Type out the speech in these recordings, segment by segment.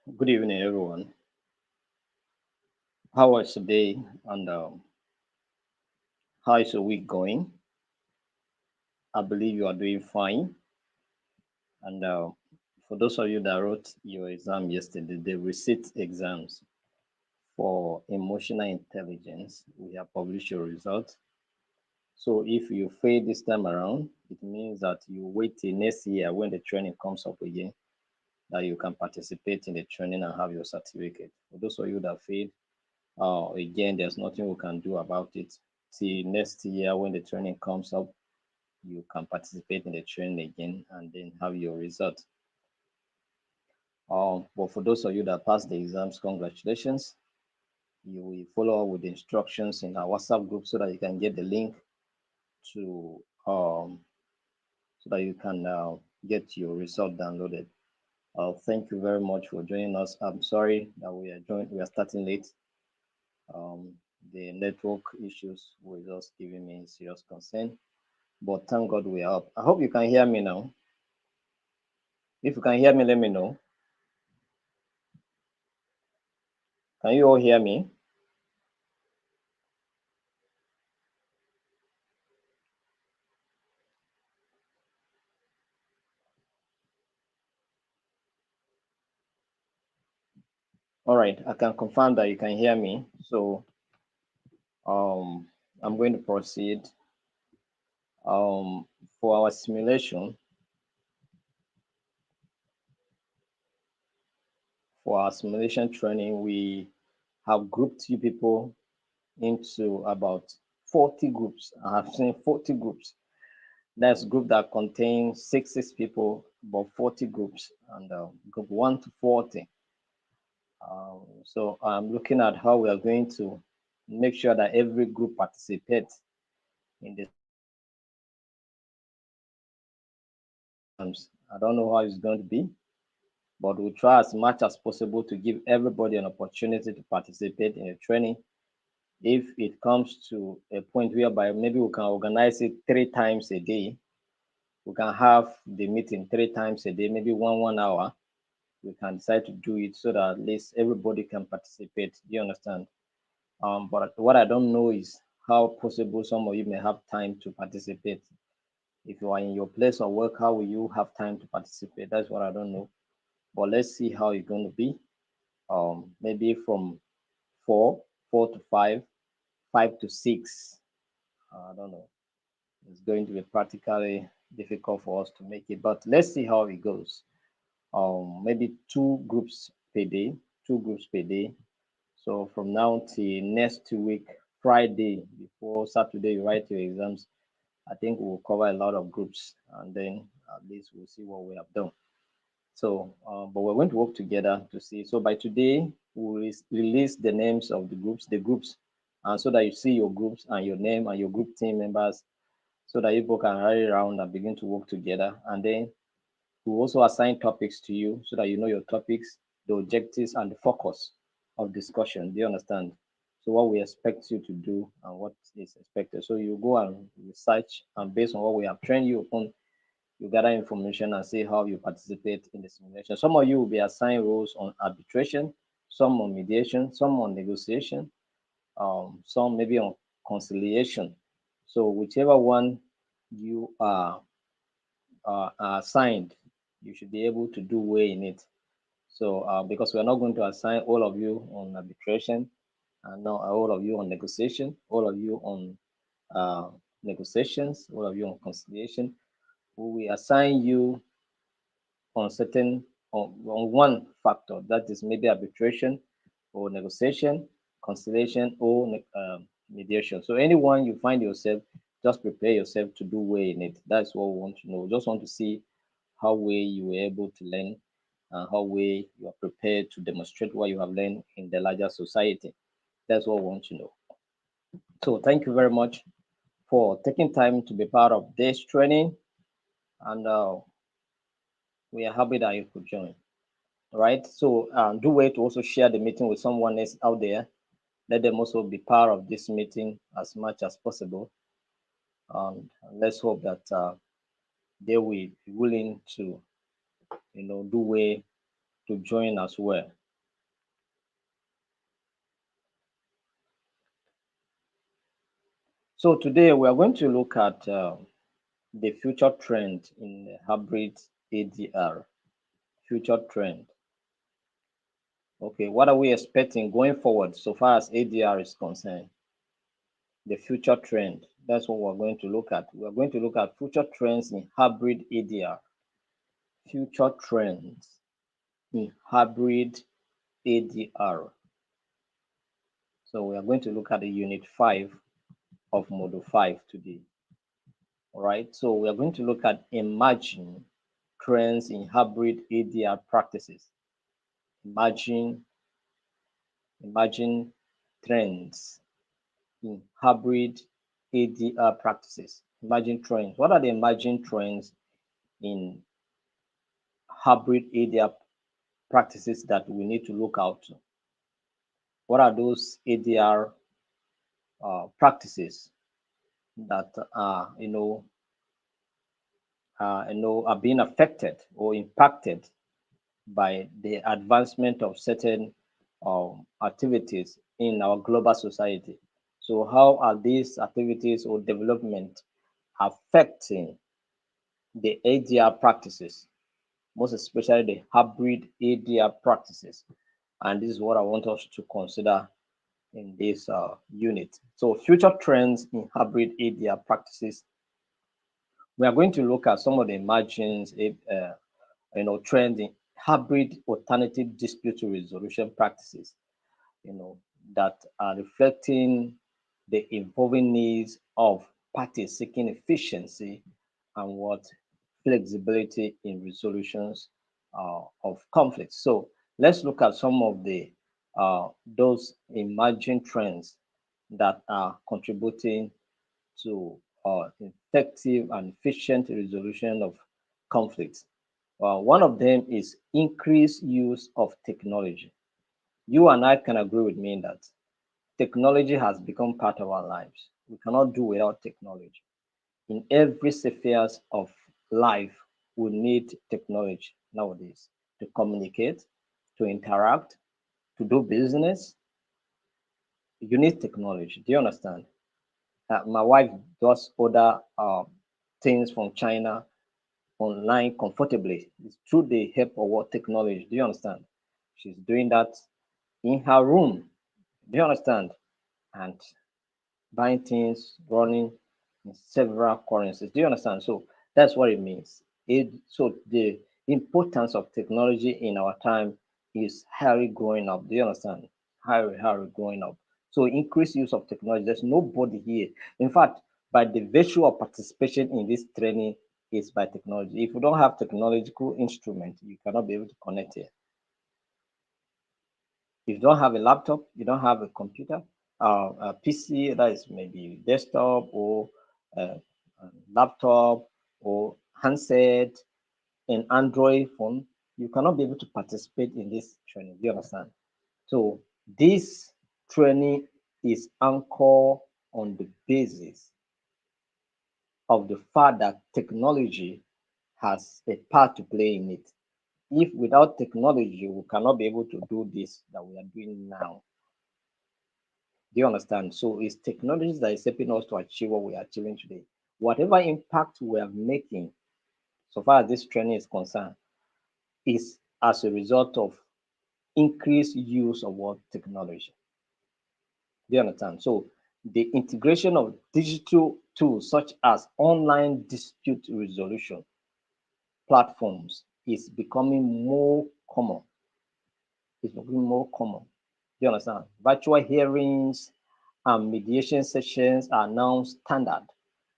Good evening, everyone. How was today and how is your week going? I believe you are doing fine. And for those of you that wrote your exam yesterday, the receipt exams for emotional intelligence, we have published your results. So if you fail this time around, it means that you wait till next year when the training comes up again, that you can participate in the training and have your certificate. For those of you that failed, again, there's nothing we can do about it. Till next year, when the training comes up, you can participate in the training again and then have your result. But for those of you that passed the exams, congratulations. You will follow up with the instructions in our WhatsApp group so that you can get the link to so that you can get your result downloaded. Thank you very much for joining us. I'm sorry that we are starting late. Um, the network issues were just giving me serious concern. But thank God we are up. I hope you can hear me now. If you can hear me, let me know. Can you all hear me? All right, I can confirm that you can hear me. So um, I'm going to proceed. Um, for our simulation training, we have grouped you people into about 40 groups. I have seen 40 groups. That's group that contains six people, about 40 groups, and group 1 to 40. So I'm looking at how we are going to make sure that every group participates in the exams. I don't know how it's going to be, but we'll try as much as possible to give everybody an opportunity to participate in the training. If it comes to a point whereby maybe we can organize it 3 times a day, we can have the meeting 3 times a day, maybe 1 hour. We can decide to do it so that at least everybody can participate. Do you understand? But what I don't know is how possible some of you may have time to participate. If you are in your place of work, how will you have time to participate? That's what I don't know. But let's see how it's going to be. Maybe from four, 4 to 5, 5 to 6. I don't know. It's going to be practically difficult for us to make it, but let's see how it goes. Maybe 2 groups per day, 2 groups per day. So from now till next week, Friday, before Saturday, you write your exams. I think we'll cover a lot of groups and then at least we'll see what we have done. So, but we're going to work together to see. So by today, we'll release the names of the groups, and so that you see your groups and your name and your group team members, so that you both can rally around and begin to work together. And then we'll also assign topics to you so that you know your topics, the objectives, and the focus of discussion. Do you understand? So what we expect you to do and what is expected. So you go and research, and based on what we have trained you upon, you gather information and see how you participate in the simulation. Some of you will be assigned roles on arbitration, some on mediation, some on negotiation, some maybe on conciliation. So whichever one you are assigned, you should be able to do well in it. So because we're not going to assign all of you on arbitration and not all of you on negotiation, all of you on uh, negotiations, all of you on conciliation, we will assign you on certain on one factor, that is maybe arbitration or negotiation, conciliation or mediation. So anyone you find yourself, just prepare yourself to do well in it. That's what we want to know. We just want to see how well you were able to learn and how well you are prepared to demonstrate what you have learned in the larger society. That's what we want to know. So thank you very much for taking time to be part of this training, and we are happy that you could join. Right? So do wait to also share the meeting with someone else out there. Let them also be part of this meeting as much as possible. And let's hope that they will be willing to, do well to join as well. So today we are going to look at the future trend in hybrid ADR. Future trend. Okay, what are we expecting going forward so far as ADR is concerned? The future trend. That's what we're going to look at. We're going to look at future trends in hybrid ADR. Future trends in hybrid ADR. So we are going to look at the unit 5 of module 5 today. All right. So we are going to look at emerging trends in hybrid ADR practices. Emerging, emerging trends in hybrid ADR practices. Emerging trends. What are the emerging trends in hybrid ADR practices that we need to look out to? What are those ADR practices that are are being affected or impacted by the advancement of certain activities in our global society? So how are these activities or development affecting the ADR practices, most especially the hybrid ADR practices? And this is what I want us to consider in this unit. So future trends in hybrid ADR practices. We are going to look at some of the emerging trends in hybrid alternative dispute resolution practices, you know, that are reflecting the evolving needs of parties seeking efficiency and what flexibility in resolutions of conflicts. So let's look at some of the those emerging trends that are contributing to effective and efficient resolution of conflicts. One of them is increased use of technology. You and I can agree with me that technology has become part of our lives. We cannot do without technology. In every spheres of life, we need technology nowadays to communicate, to interact, to do business. You need technology. Do you understand? My wife does order things from China online comfortably. It's through the help of what technology. Do you understand? She's doing that in her room. Do you understand? And buying things, running in several currencies. Do you understand? So that's what it means. So the importance of technology in our time is highly growing up. Do you understand? Highly growing up. So increased use of technology. There's nobody here. In fact, by the virtue of participation in this training is by technology. If you don't have technological instrument, you cannot be able to connect here. If you don't have a laptop, you don't have a computer, a PC, that is maybe desktop or uh, a laptop or handset, an Android phone, you cannot be able to participate in this training. Do you understand? So this training is anchored on the basis of the fact that technology has a part to play in it. If without technology, we cannot be able to do this that we are doing now. Do you understand? So it's technologies that is helping us to achieve what we are achieving today. Whatever impact we are making, so far as this training is concerned, is as a result of increased use of what technology. Do you understand? So the integration of digital tools such as online dispute resolution platforms is becoming more common. It's becoming more common. Do you understand? Virtual hearings and mediation sessions are now standard,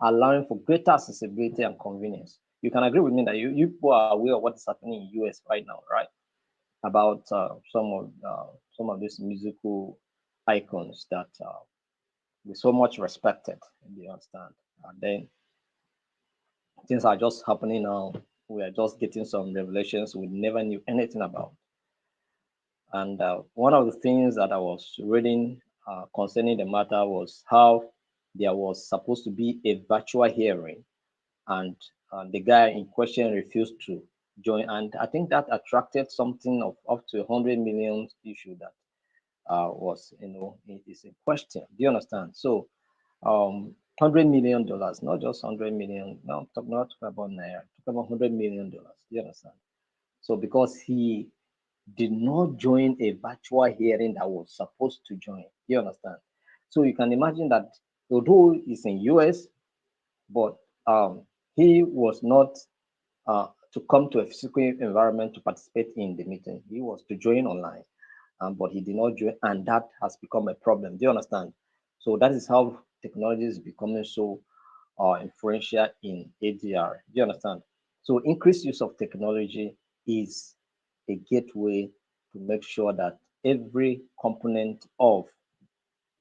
allowing for greater accessibility and convenience. You can agree with me that you people are aware of what is happening in US right now, right? About some of these musical icons that we so much respected. Do you understand? And then things are just happening now. We are just getting some revelations we never knew anything about. And one of the things that I was reading concerning the matter was how there was supposed to be a virtual hearing, and the guy in question refused to. join, and I think that attracted something of up to 100 million issue that was, is in question. Do you understand? So, $100 million, not just 100 million. No, not talking about naira. Talking about $100 million. Do you understand? So, because he did not join a virtual hearing that was supposed to join. You understand? So you can imagine that although he's in US, but he was not to come to a physical environment to participate in the meeting. He was to join online, but he did not join, and that has become a problem. Do you understand? So that is how technology is becoming so influential in ADR. Do you understand? So increased use of technology is a gateway to make sure that every component of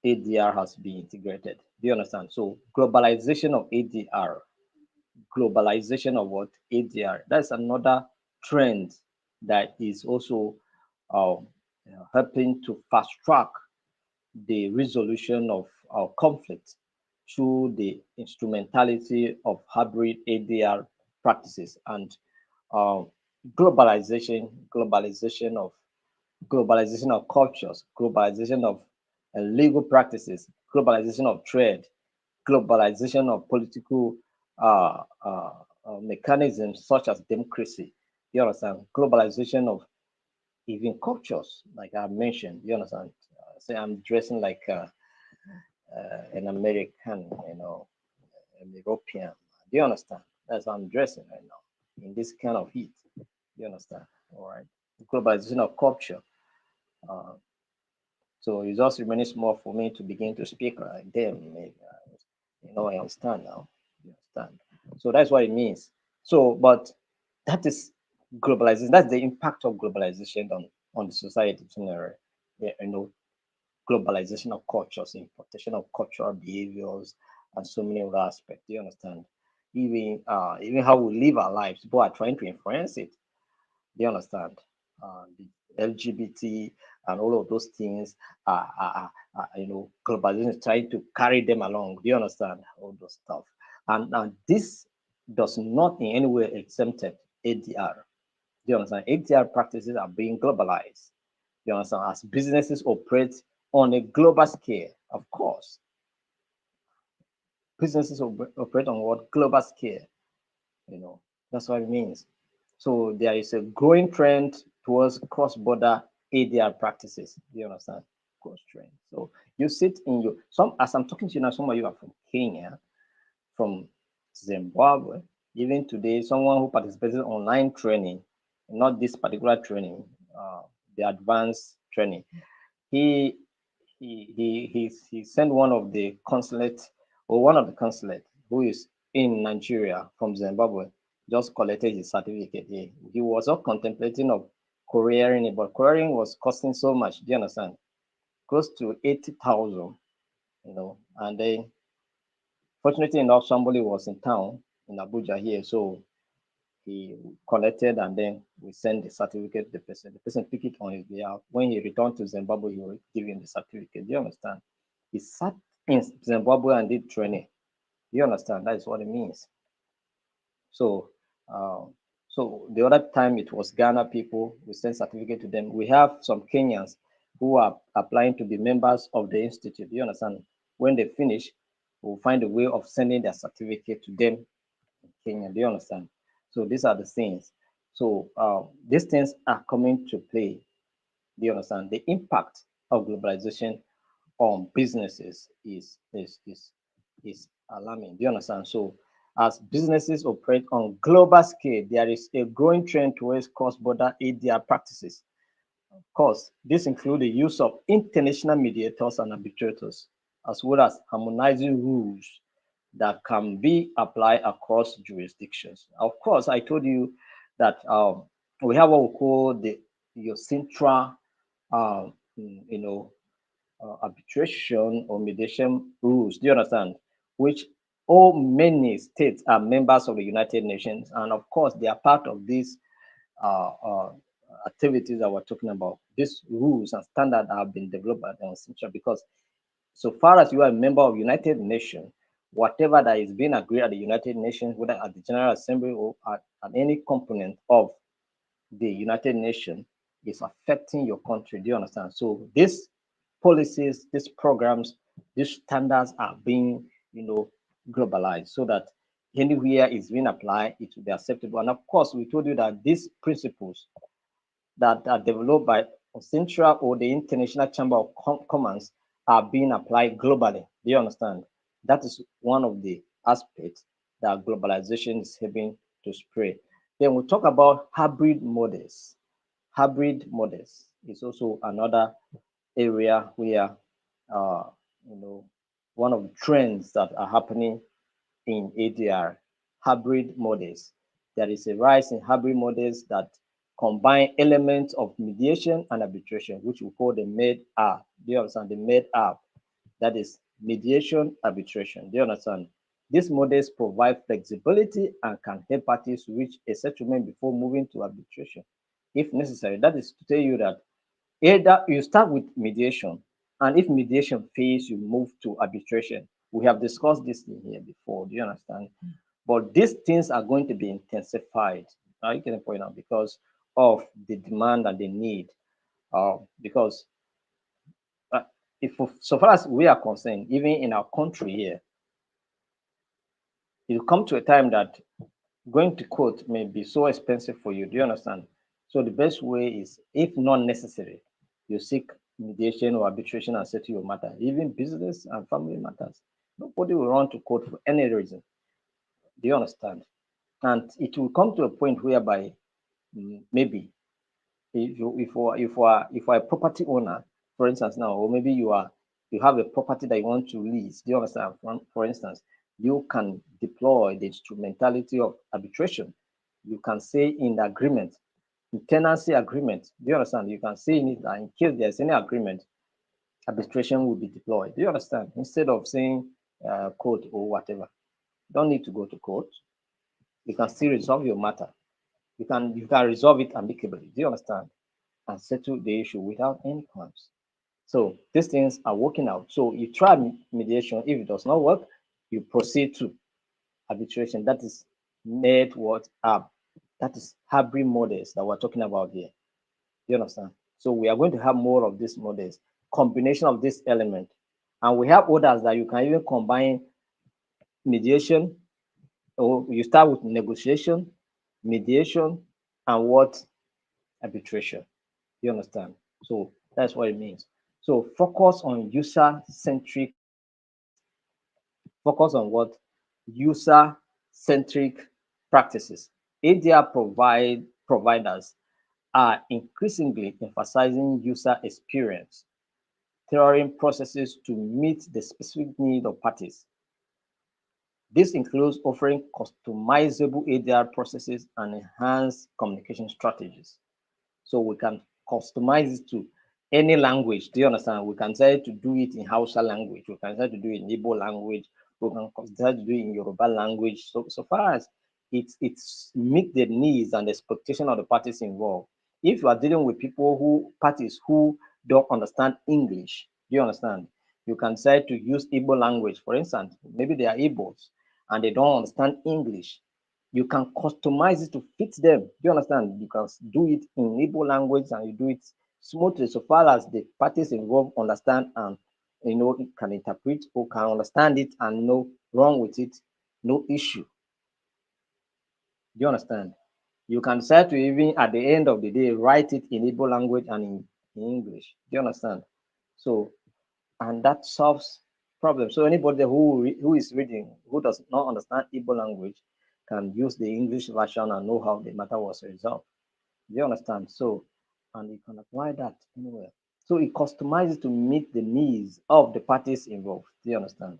ADR has been integrated. Do you understand? So globalization of ADR, globalization of what ADR. That's another trend that is also helping to fast track the resolution of conflict through the instrumentality of hybrid ADR practices and uh, globalization of cultures, globalization of legal practices, globalization of trade, globalization of political mechanisms such as democracy. You understand? Globalization of even cultures, like I mentioned. You understand? Say I'm dressing like an American, an European. Do you understand? That's how I'm dressing right now in this kind of heat. You understand? All right. Globalization of culture. Uh, so it just remains small for me to begin to speak like them. Maybe, I understand now. You understand? So that's what it means. So, but that is globalization. That's the impact of globalization on the society generally. Yeah, globalization of cultures, importation of cultural behaviors, and so many other aspects. Do you understand? Even how we live our lives, people are trying to influence it. Do you understand? The LGBT and all of those things globalization is trying to carry them along. Do you understand? All those stuff. And this does not in any way exempted ADR. Do you understand? ADR practices are being globalized. Do you understand? As businesses operate on a global scale, of course, businesses operate on what global scale. You know, that's what it means. So there is a growing trend towards cross-border ADR practices. Do you understand? Cross trend. So you sit in your some as I'm talking to you now, some of you are from Kenya, from Zimbabwe. Even today, someone who participated in online training, not this particular training, the advanced training, he he sent one of the consulate or one of the consulate who is in Nigeria from Zimbabwe just collected his certificate. He was not contemplating of couriering it, but couriering was costing so much. Do you understand? Close to 80,000, and then fortunately enough, somebody was in town in Abuja here, so he collected and then we sent the certificate to the person. The person picked it on his behalf. When he returned to Zimbabwe, he will give him the certificate. Do you understand? He sat in Zimbabwe and did training. Do you understand? That is what it means. So, uh, so the other time it was Ghana people. We sent certificate to them. We have some Kenyans who are applying to be members of the institute. Do you understand? When they finish, we'll find a way of sending their certificate to them in Kenya. Do you understand? So these are the things. So these things are coming to play. Do you understand? The impact of globalization on businesses is alarming. Do you understand? So as businesses operate on global scale, there is a growing trend towards cross-border ADR practices. Of course, this includes the use of international mediators and arbitrators, as well as harmonizing rules that can be applied across jurisdictions. Of course, I told you that we have what we call the your central, um, you know, arbitration or mediation rules. Do you understand? Which all many states are members of the United Nations, and of course, they are part of these uh, uh, activities that we're talking about. These rules and standards have been developed by the Central because so far as you are a member of United Nations, whatever that is being agreed at the United Nations, whether at the General Assembly or at any component of the United Nations is affecting your country. Do you understand? So these policies, these programs, these standards are being, globalized so that anywhere it's being applied, it will be acceptable. And of course, we told you that these principles that are developed by Central or the International Chamber of Commerce are being applied globally. Do you understand? That is one of the aspects that globalization is helping to spread. Then we talk about hybrid models. Hybrid models is also another area where, uh, you know, one of the trends that are happening in ADR, hybrid models. There is a rise in hybrid models that combine elements of mediation and arbitration, which we call the MED-R. Do you understand? The MED-R, that is mediation arbitration. Do you understand? These models provide flexibility and can help parties reach a settlement before moving to arbitration if necessary. That is to tell you that either you start with mediation, and if mediation fails, you move to arbitration. We have discussed this in here before. Do you understand? But these things are going to be intensified. You get the point now because of the demand and the need. Because uh, if so far as we are concerned, even in our country here, it will come to a time that going to court may be so expensive for you. Do you understand? So the best way is, if not necessary, you seek mediation or arbitration and settle your matter, even business and family matters. Nobody will run to court for any reason. Do you understand? And it will come to a point whereby maybe if you are a property owner, for instance, now, or maybe you have a property that you want to lease. Do you understand? For instance, you can deploy the instrumentality of arbitration. You can say in the agreement, in tenancy agreement. Do you understand? You can say in it that in case there's any agreement, arbitration will be deployed. Do you understand? Instead of saying court or whatever, you don't need to go to court. You can still resolve your matter. You can resolve it amicably. Do you understand? And settle the issue without any crimes. So these things are working out. So you try mediation. If it does not work, you proceed to arbitration. That is made what up. That is hybrid models that we're talking about here. You understand? So we are going to have more of these models, combination of this element. And we have others that you can even combine mediation, or you start with negotiation, mediation, and what arbitration. You understand? So that's what it means. So focus on user-centric practices. Focus on what? User-centric practices. ADR providers are increasingly emphasizing user experience, tailoring processes to meet the specific need of parties. This includes offering customizable ADR processes and enhanced communication strategies. So we can customize it to any language. Do you understand? We can decide to do it in Hausa language. We can decide to do it in Igbo language. We can decide to do it in Yoruba language. So far as it's meet the needs and expectation of the parties involved. If you are dealing with parties who don't understand English, do you understand? You can decide to use Igbo language. For instance, maybe they are Igbos and they don't understand English. You can customize it to fit them. Do you understand? You can do it in Igbo language and you do it smoothly so far as the parties involved understand and can interpret or can understand it and run with it, no issue. Do you understand? You can decide to even at the end of the day write it in Igbo language and in English. Do you understand? So and that solves problems. So anybody who is reading who does not understand Igbo language can use the English version and know how the matter was resolved. Do you understand? So, and you can apply that anywhere. So it customizes to meet the needs of the parties involved. Do you understand?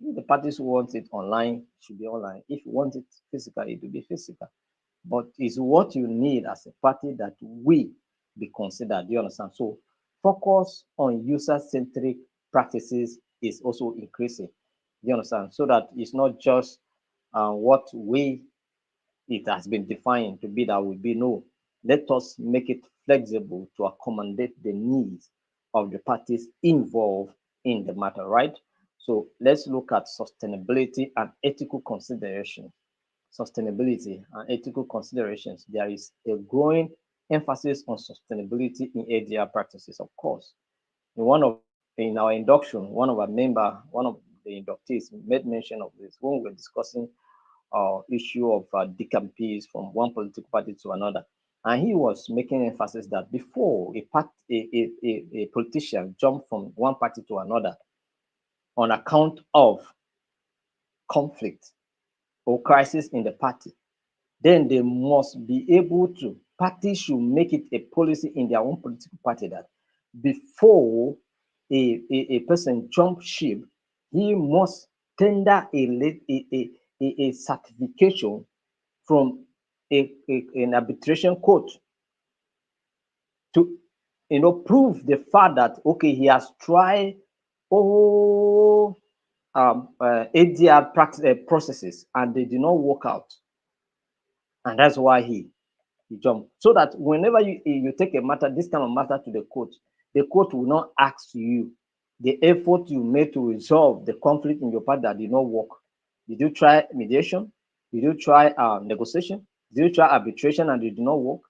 If the parties who want it online should be online. If you want it physical, it will be physical. But it's what you need as a party that will be considered. Do you understand? So focus on user-centric practices is also increasing. Do you understand? So that it's not just what way it has been defined to be that will be. No. Let us make it flexible to accommodate the needs of the parties involved in the matter, right? So let's look at sustainability and ethical consideration. sustainability and ethical considerations. There is a growing emphasis on sustainability in ADR practices, of course. In our induction, one of the inductees made mention of this when we were discussing issue of decampees from one political party to another. And he was making emphasis that before a politician jump from one party to another on account of conflict or crisis in the party, then they must be able to, parties should make it a policy in their own political party that before a person jump ship, he must tender a certification from an arbitration court to prove the fact that okay, he has tried all ADR processes and they did not work out, and that's why he jumped. So that whenever you take a matter, this kind of matter to the court will not ask you the effort you made to resolve the conflict in your party that did not work. Did you try mediation? Did you try negotiation? Did you try arbitration and it did not work?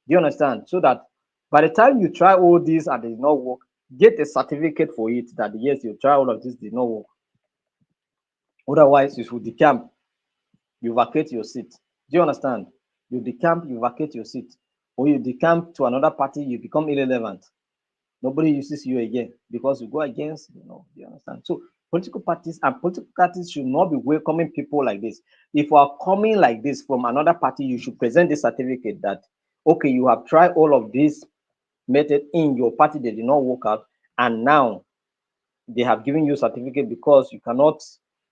Do you understand? So that by the time you try all these and it did not work, get a certificate for it that yes, you try all of this, did not work. Otherwise, you should decamp, you vacate your seat. Do you understand? You decamp, you vacate your seat. Or you decamp to another party, you become irrelevant. Nobody uses you again because you go against, do you understand? So political parties should not be welcoming people like this. If you are coming like this from another party, you should present the certificate that, okay, you have tried all of this method in your party, they did not work out, and now they have given you a certificate because you cannot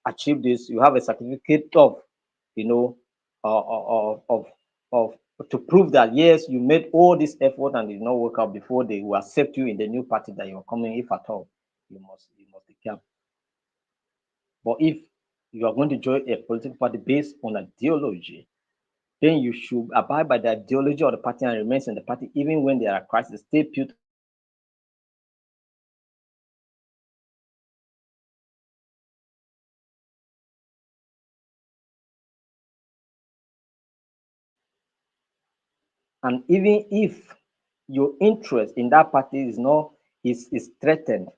achieve this. You have a certificate of, you know, of to prove that yes, you made all this effort and it did not work out before they will accept you in the new party that you're coming. If at all, you must decamp. But if you are going to join a political party based on ideology, then you should abide by the ideology of the party and remain in the party even when there are crises. Stay put on your ideology and don't jump from one party to another party on account of and even if your interest in that party is threatened,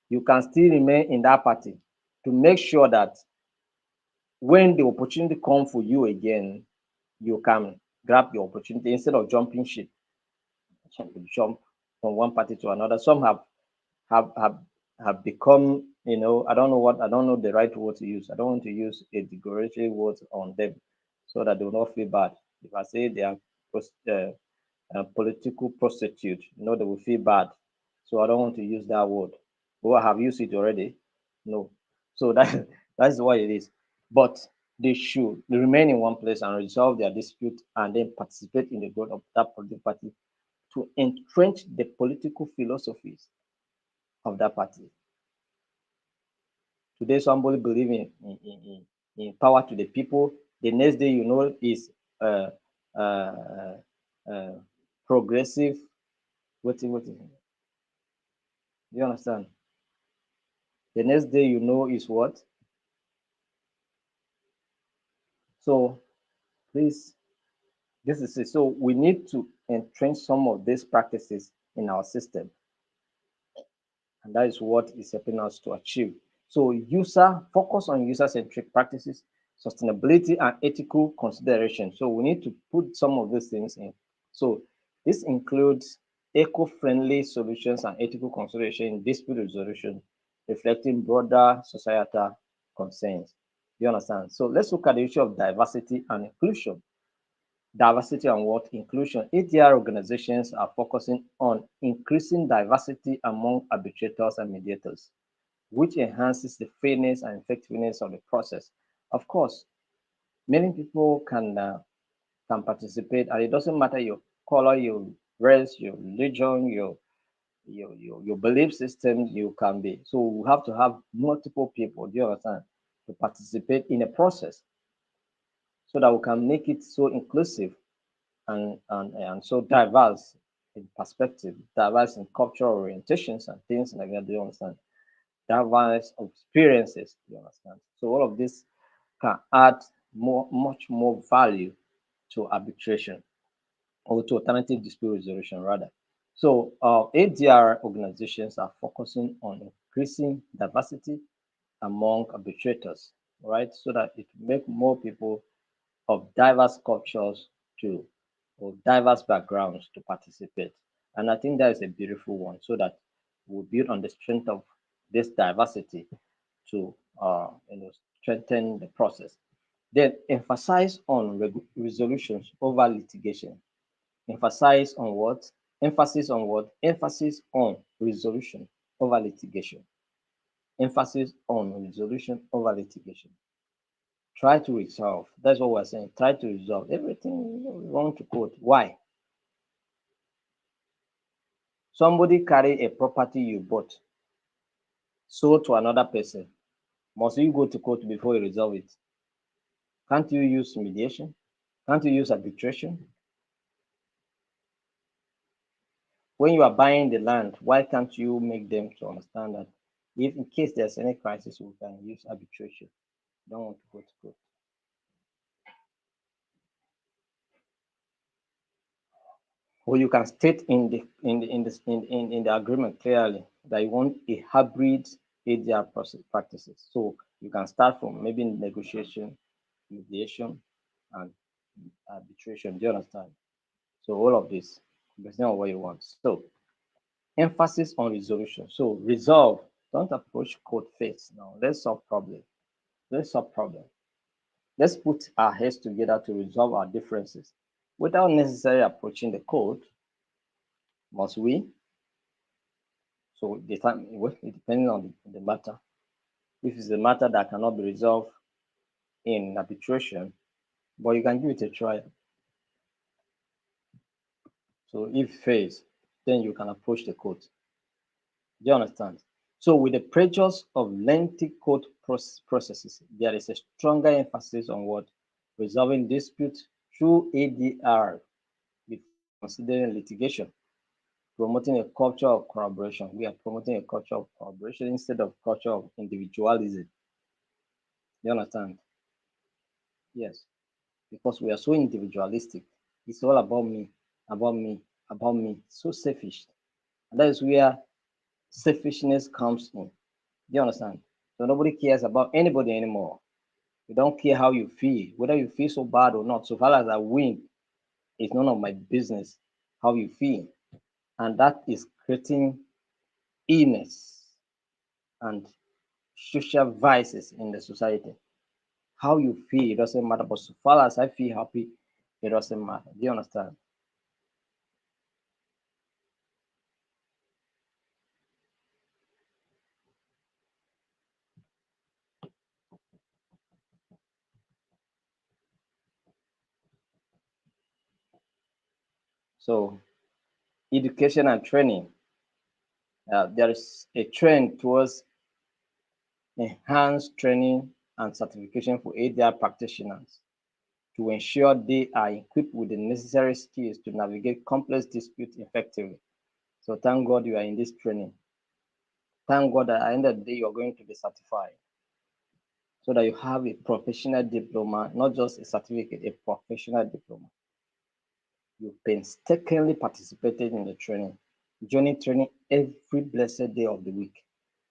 you can still remain in that party to make sure that when the opportunity comes for you again, you can grab your opportunity instead of jumping ship. Jump from one party to another. Some have have have become, I don't know the right word to use. I don't want to use a derogatory word on them so that they will not feel bad. If I say they are political prostitute, they will feel bad. So I don't want to use that word. Or I have used it already. No. So that's what it is. But they should remain in one place and resolve their dispute and then participate in the growth of that political party to entrench the political philosophies of that party. Today, somebody believe in power to the people. The next day, is uh, uh, uh, progressive. What is? Do you understand? The next day, is what? So please, this is it. So we need to entrench some of these practices in our system, and that is what is helping us to achieve. So focus on user-centric practices, sustainability, and ethical consideration. So we need to put some of these things in. So this includes eco-friendly solutions and ethical consideration in dispute resolution, reflecting broader societal concerns. You understand? So let's look at the issue of diversity and inclusion. Diversity and what? Inclusion. ADR organizations are focusing on increasing diversity among arbitrators and mediators, which enhances the fairness and effectiveness of the process. Of course, many people can participate, and it doesn't matter your color, your race, your religion, your belief system. You can be. So we have to have multiple people. Do you understand? To participate in a process so that we can make it so inclusive and so diverse in perspective, diverse in cultural orientations and things like that. Do you understand? Diverse of experiences. Do you understand? So all of this can add. much more value to arbitration, or to alternative dispute resolution rather. So ADR organizations are focusing on increasing diversity among arbitrators, right? So that it make more people of diverse cultures to, or diverse backgrounds to participate. And I think that is a beautiful one, so that we build on the strength of this diversity to strengthen the process. Then emphasize on resolutions over litigation. Emphasize on what? Emphasis on what? Emphasis on resolution over litigation. Emphasis on resolution over litigation. Try to resolve. That's what we're saying. Try to resolve everything we want to quote. Why? Somebody carry a property you bought, sold to another person. Must you go to court before you resolve it? Can't you use mediation? Can't you use arbitration? When you are buying the land, why can't you make them to understand that if in case there's any crisis, we can use arbitration? Don't want to go to court. Or you can state in the agreement clearly that you want a hybrid ADR process practices. So you can start from maybe negotiation, mediation, and arbitration. Do you understand? So all of this, depending on what you want. So emphasis on resolution. So resolve. Don't approach court first. Now let's solve problem. Let's solve problem. Let's put our heads together to resolve our differences without necessarily approaching the court. Must we? So the time, well, it depends on the matter. If it's a matter that cannot be resolved in arbitration, but you can give it a try. So if fails, then you can approach the court. Do you understand? So with the pressures of lengthy court processes, there is a stronger emphasis on what? Resolving disputes through ADR before considering litigation, promoting a culture of collaboration. We are promoting a culture of collaboration instead of culture of individualism. You understand? Yes, because we are so individualistic. It's all about me, about me, about me. So selfish. And that is where selfishness comes in. Do you understand? So nobody cares about anybody anymore. You don't care how you feel, whether you feel so bad or not. So far as I win, it's none of my business how you feel. And that is creating illness and social vices in the society. How you feel, it doesn't matter. But so far as I feel happy, it doesn't matter. Do you understand? So education and training. There is a trend towards enhanced training and certification for ADR practitioners to ensure they are equipped with the necessary skills to navigate complex disputes effectively. So thank God you are in this training. Thank God that at the end of the day you are going to be certified so that you have a professional diploma, not just a certificate, a professional diploma. You painstakingly participated in the training, joining training every blessed day of the week,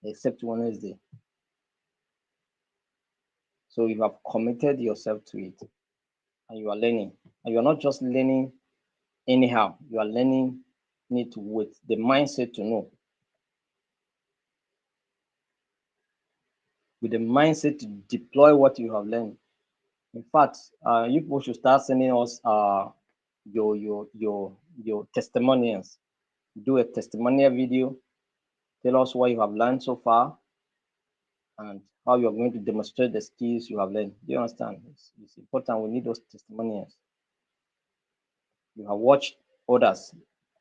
except Wednesday. So you have committed yourself to it and you are learning. And you are not just learning anyhow, you are learning it with the mindset to know, with the mindset to deploy what you have learned. In fact, you people should start sending us your testimonials. Do a testimonial video. Tell us what you have learned so far and how you are going to demonstrate the skills you have learned. Do you understand? It's important. We need those testimonials. You have watched others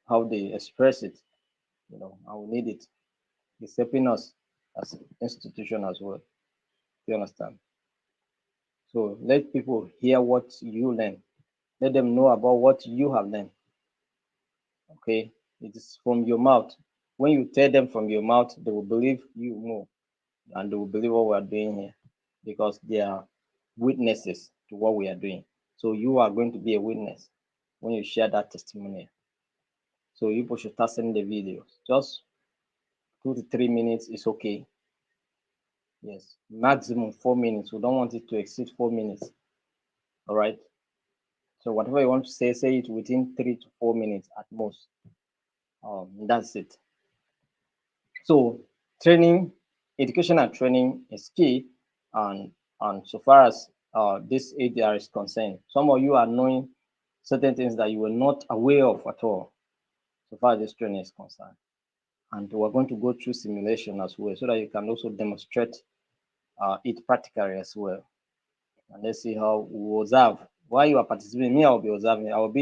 how they express it, and we need it. It's helping us as an institution as well. Do you understand? So let people hear what you learn. Let them know about what you have learned. Okay, it is from your mouth. When you tell them from your mouth, they will believe you more, and they will believe what we are doing here because they are witnesses to what we are doing. So you are going to be a witness when you share that testimony. So you people should start sending the videos. Just 2 to 3 minutes is okay. Yes, maximum 4 minutes. We don't want it to exceed 4 minutes. All right. So whatever you want to say it within 3 to 4 minutes at most. That's it. So training, education and training is key, and so far as this ADR is concerned, some of you are knowing certain things that you were not aware of at all, so far as this training is concerned. And we're going to go through simulation as well, so that you can also demonstrate it practically as well. And let's see how we observe. While you are participating, me, I will be observing. I'm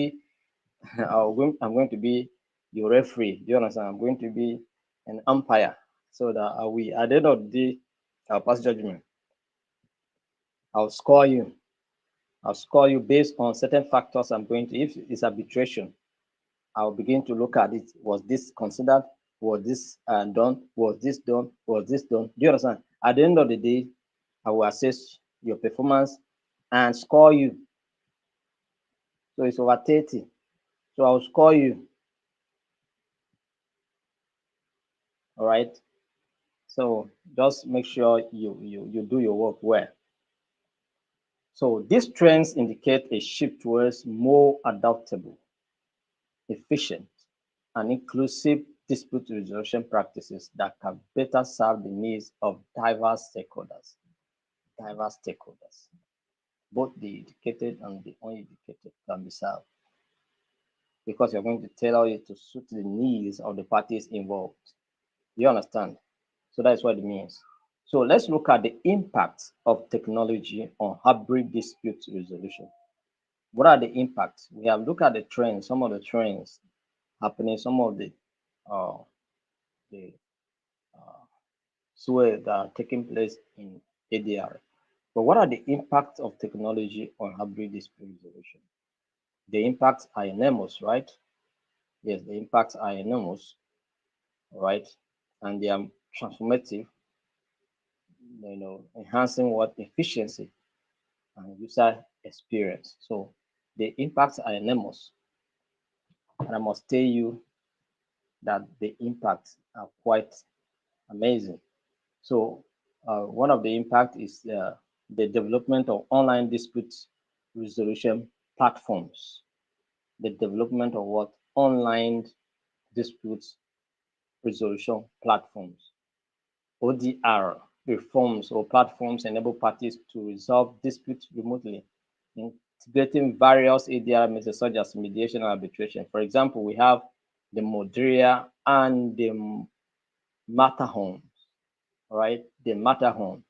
going to be your referee. Do you understand? I'm going to be an umpire, so that we, at the end of the day, I'll pass judgment. I'll score you. I'll score you based on certain factors. I'm going to, if it's arbitration, I'll begin to look at it. Was this considered? Was this done? Was this done? Was this done? Do you understand? At the end of the day, I will assess your performance and score you. So it's over 30. So I'll score you. All right. So just make sure you do your work well. So these trends indicate a shift towards more adaptable, efficient, and inclusive dispute resolution practices that can better serve the needs of diverse stakeholders. Diverse stakeholders, both the educated and the uneducated, can be served, because you're going to tailor it to suit the needs of the parties involved. You understand? So that's what it means. So let's look at the impact of technology on hybrid dispute resolution. What are the impacts? We have looked at the trends, some of the trends happening, some of the sway that are taking place in ADR. But what are the impacts of technology on hybrid dispute resolution? The impacts are enormous, right? Yes, the impacts are enormous, right? And they are transformative, enhancing what efficiency and user experience. So the impacts are enormous, and I must tell you that the impacts are quite amazing. So one of the impact is the development of online dispute resolution platforms. The development of what? Online dispute resolution platforms. ODR reforms or platforms enable parties to resolve disputes remotely, integrating various ADR methods such as mediation and arbitration. For example, we have the Moderia and the Matterhorn, right? The Matterhorn.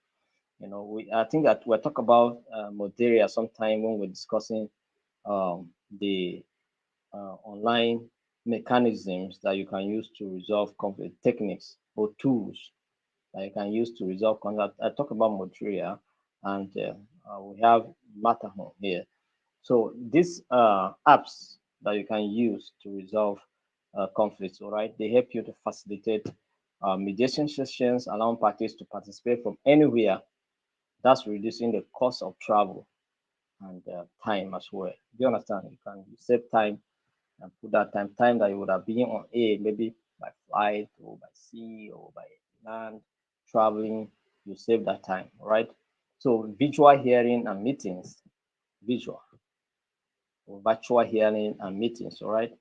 I think that we'll talk about Moderia sometime when we're discussing the online mechanisms that you can use to resolve conflict, techniques or tools that you can use to resolve conflict. I talk about Moderia, and we have Matterhorn here. So these apps that you can use to resolve conflicts, all right, they help you to facilitate mediation sessions, allowing parties to participate from anywhere. That's reducing the cost of travel and time as well. Do you understand? You can save time and put that time that you would have been on air, maybe by flight or by sea or by land, traveling, you save that time, all right? So visual hearing and meetings, visual or virtual hearing and meetings, all right?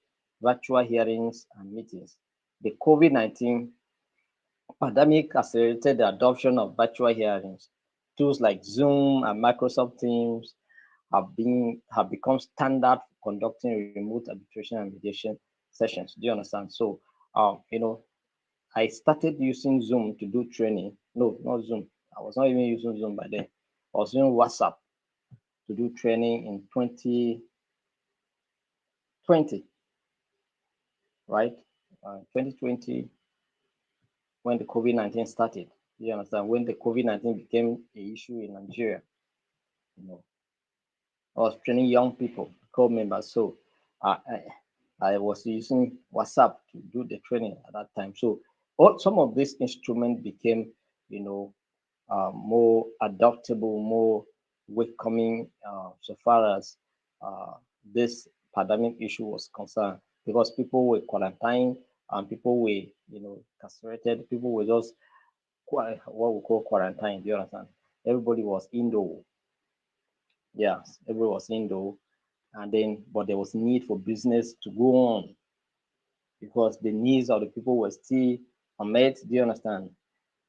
Virtual hearings and meetings. The COVID-19 pandemic accelerated the adoption of virtual hearings. Tools like Zoom and Microsoft Teams have become standard for conducting remote arbitration and mediation sessions. Do you understand? So, I started using Zoom to do training. No, not Zoom. I was not even using Zoom by then. I was using WhatsApp to do training in 2020, right? 2020, when the COVID-19 started. You understand? When the COVID-19 became an issue in Nigeria, you know, I was training young people, core members. So I, I was using WhatsApp to do the training at that time. So some of these instruments became, more adaptable, more welcoming so far as uh, this pandemic issue was concerned, because people were quarantined and people were, castrated. People were just what we call quarantine. Do you understand? Everybody was indoor. Yes, everybody was indoor, and then but there was need for business to go on because the needs of the people were still unmet. Do you understand?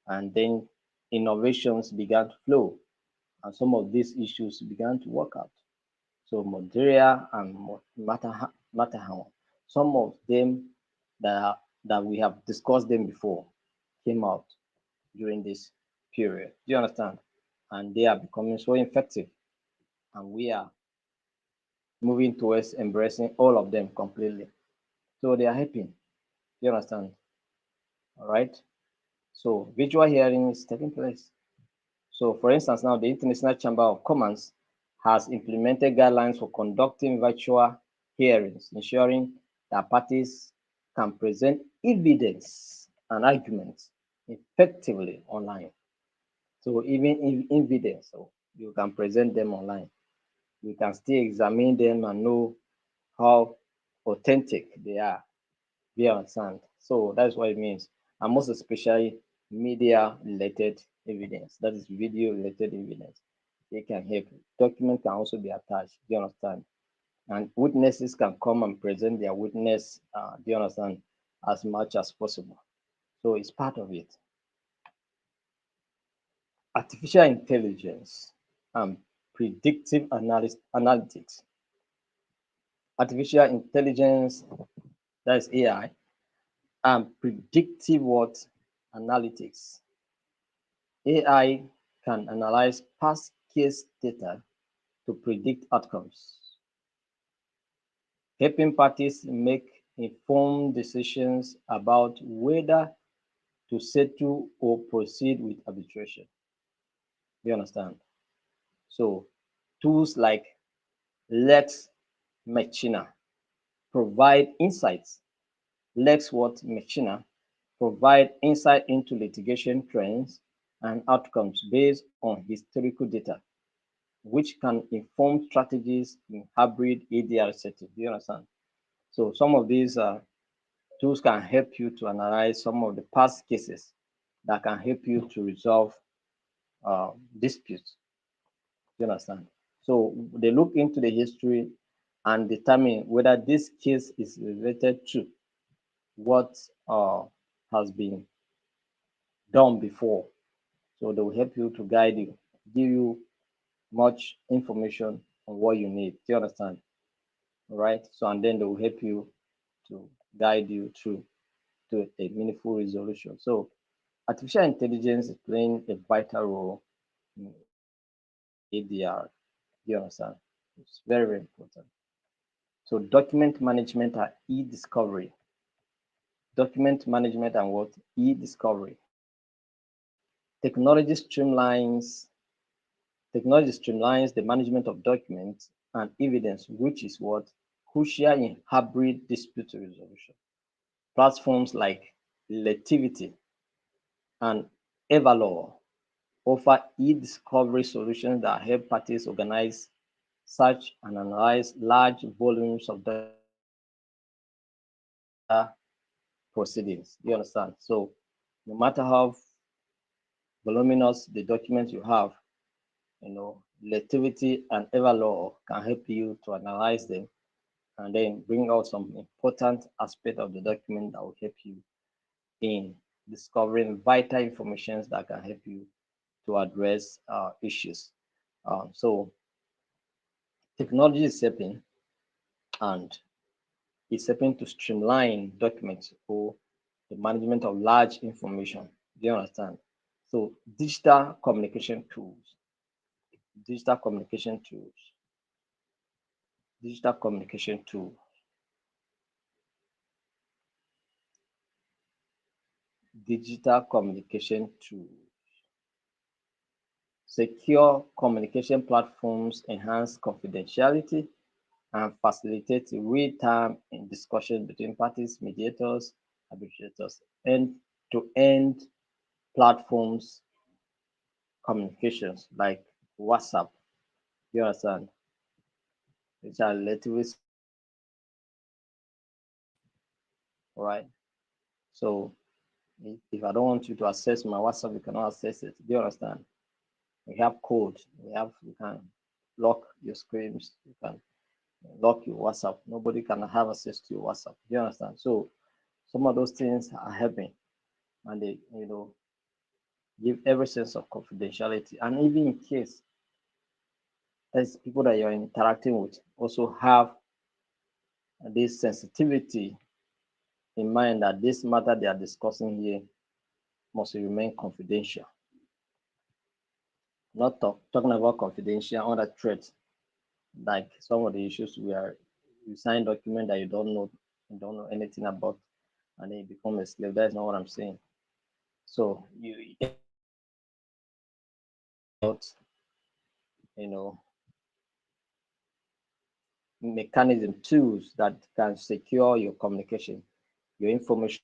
And then innovations began to flow, and some of these issues began to work out. So Moderia and Matterhorn, some of them that we have discussed them before came out during this period. Do you understand? And they are becoming so effective, and we are moving towards embracing all of them completely. So they are helping. Do you understand? All right. So virtual hearing is taking place. So, for instance, now the International Chamber of Commerce has implemented guidelines for conducting virtual hearings, ensuring that parties can present evidence and arguments effectively online. So, even if evidence, so you can present them online. You can still examine them and know how authentic they are. Do you understand? So that's what it means. And most especially media related evidence, that is video related evidence. They can help. Document can also be attached. Do you understand? And witnesses can come and present their witness, do you understand, as much as possible. So it's part of it. Artificial intelligence and predictive analytics. Artificial intelligence, that is AI, and predictive what analytics. AI can analyze past case data to predict outcomes, helping parties make informed decisions about whether to settle or proceed with arbitration. Do you understand? So, tools like Lex Machina provide insights. Lex what Machina provide insight into litigation trends and outcomes based on historical data, which can inform strategies in hybrid ADR settings. Do you understand? So some of these tools can help you to analyze some of the past cases that can help you to resolve disputes. Do you understand? So they look into the history and determine whether this case is related to what has been done before. So they will help you to guide you, give you much information on what you need. Do you understand? Right? So, and then they will help you to guide you through to a meaningful resolution. So, artificial intelligence is playing a vital role in ADR. Do you understand? It's very, very important. So, document management and e-discovery. Document management and what? E-discovery. Technology streamlines Technology streamlines the management of documents and evidence, which is what crucial in hybrid dispute resolution. Platforms like Lectivity and Everlaw offer e-discovery solutions that help parties organize, search, and analyze large volumes of documents in ADR proceedings. Do you understand? So, no matter how voluminous the documents you have, Lectivity and Everlaw can help you to analyze them and then bring out some important aspect of the document that will help you in discovering vital information that can help you to address issues. So technology is helping, and it's helping to streamline documents or the management of large information. Do you understand? So digital communication tools, digital communication tool, digital communication tool. Secure communication platforms enhance confidentiality and facilitate real-time discussion between parties, mediators, arbitrators, and to end platforms communications like WhatsApp. You understand? Which are relatively all right. So if I don't want you to access my WhatsApp, you cannot access it. Do you understand? We have code. You can lock your screens. You can lock your WhatsApp. Nobody can have access to your WhatsApp. Do you understand? So some of those things are helping, and they give every sense of confidentiality. And even in case there's people that you're interacting with also have this sensitivity in mind that this matter they are discussing here must remain confidential. Not talking about confidential other threats like some of the issues where you sign document that you don't know anything about, and then you become a slave. That is not what I'm saying. So you out, you know, mechanism tools that can secure your communication, your information.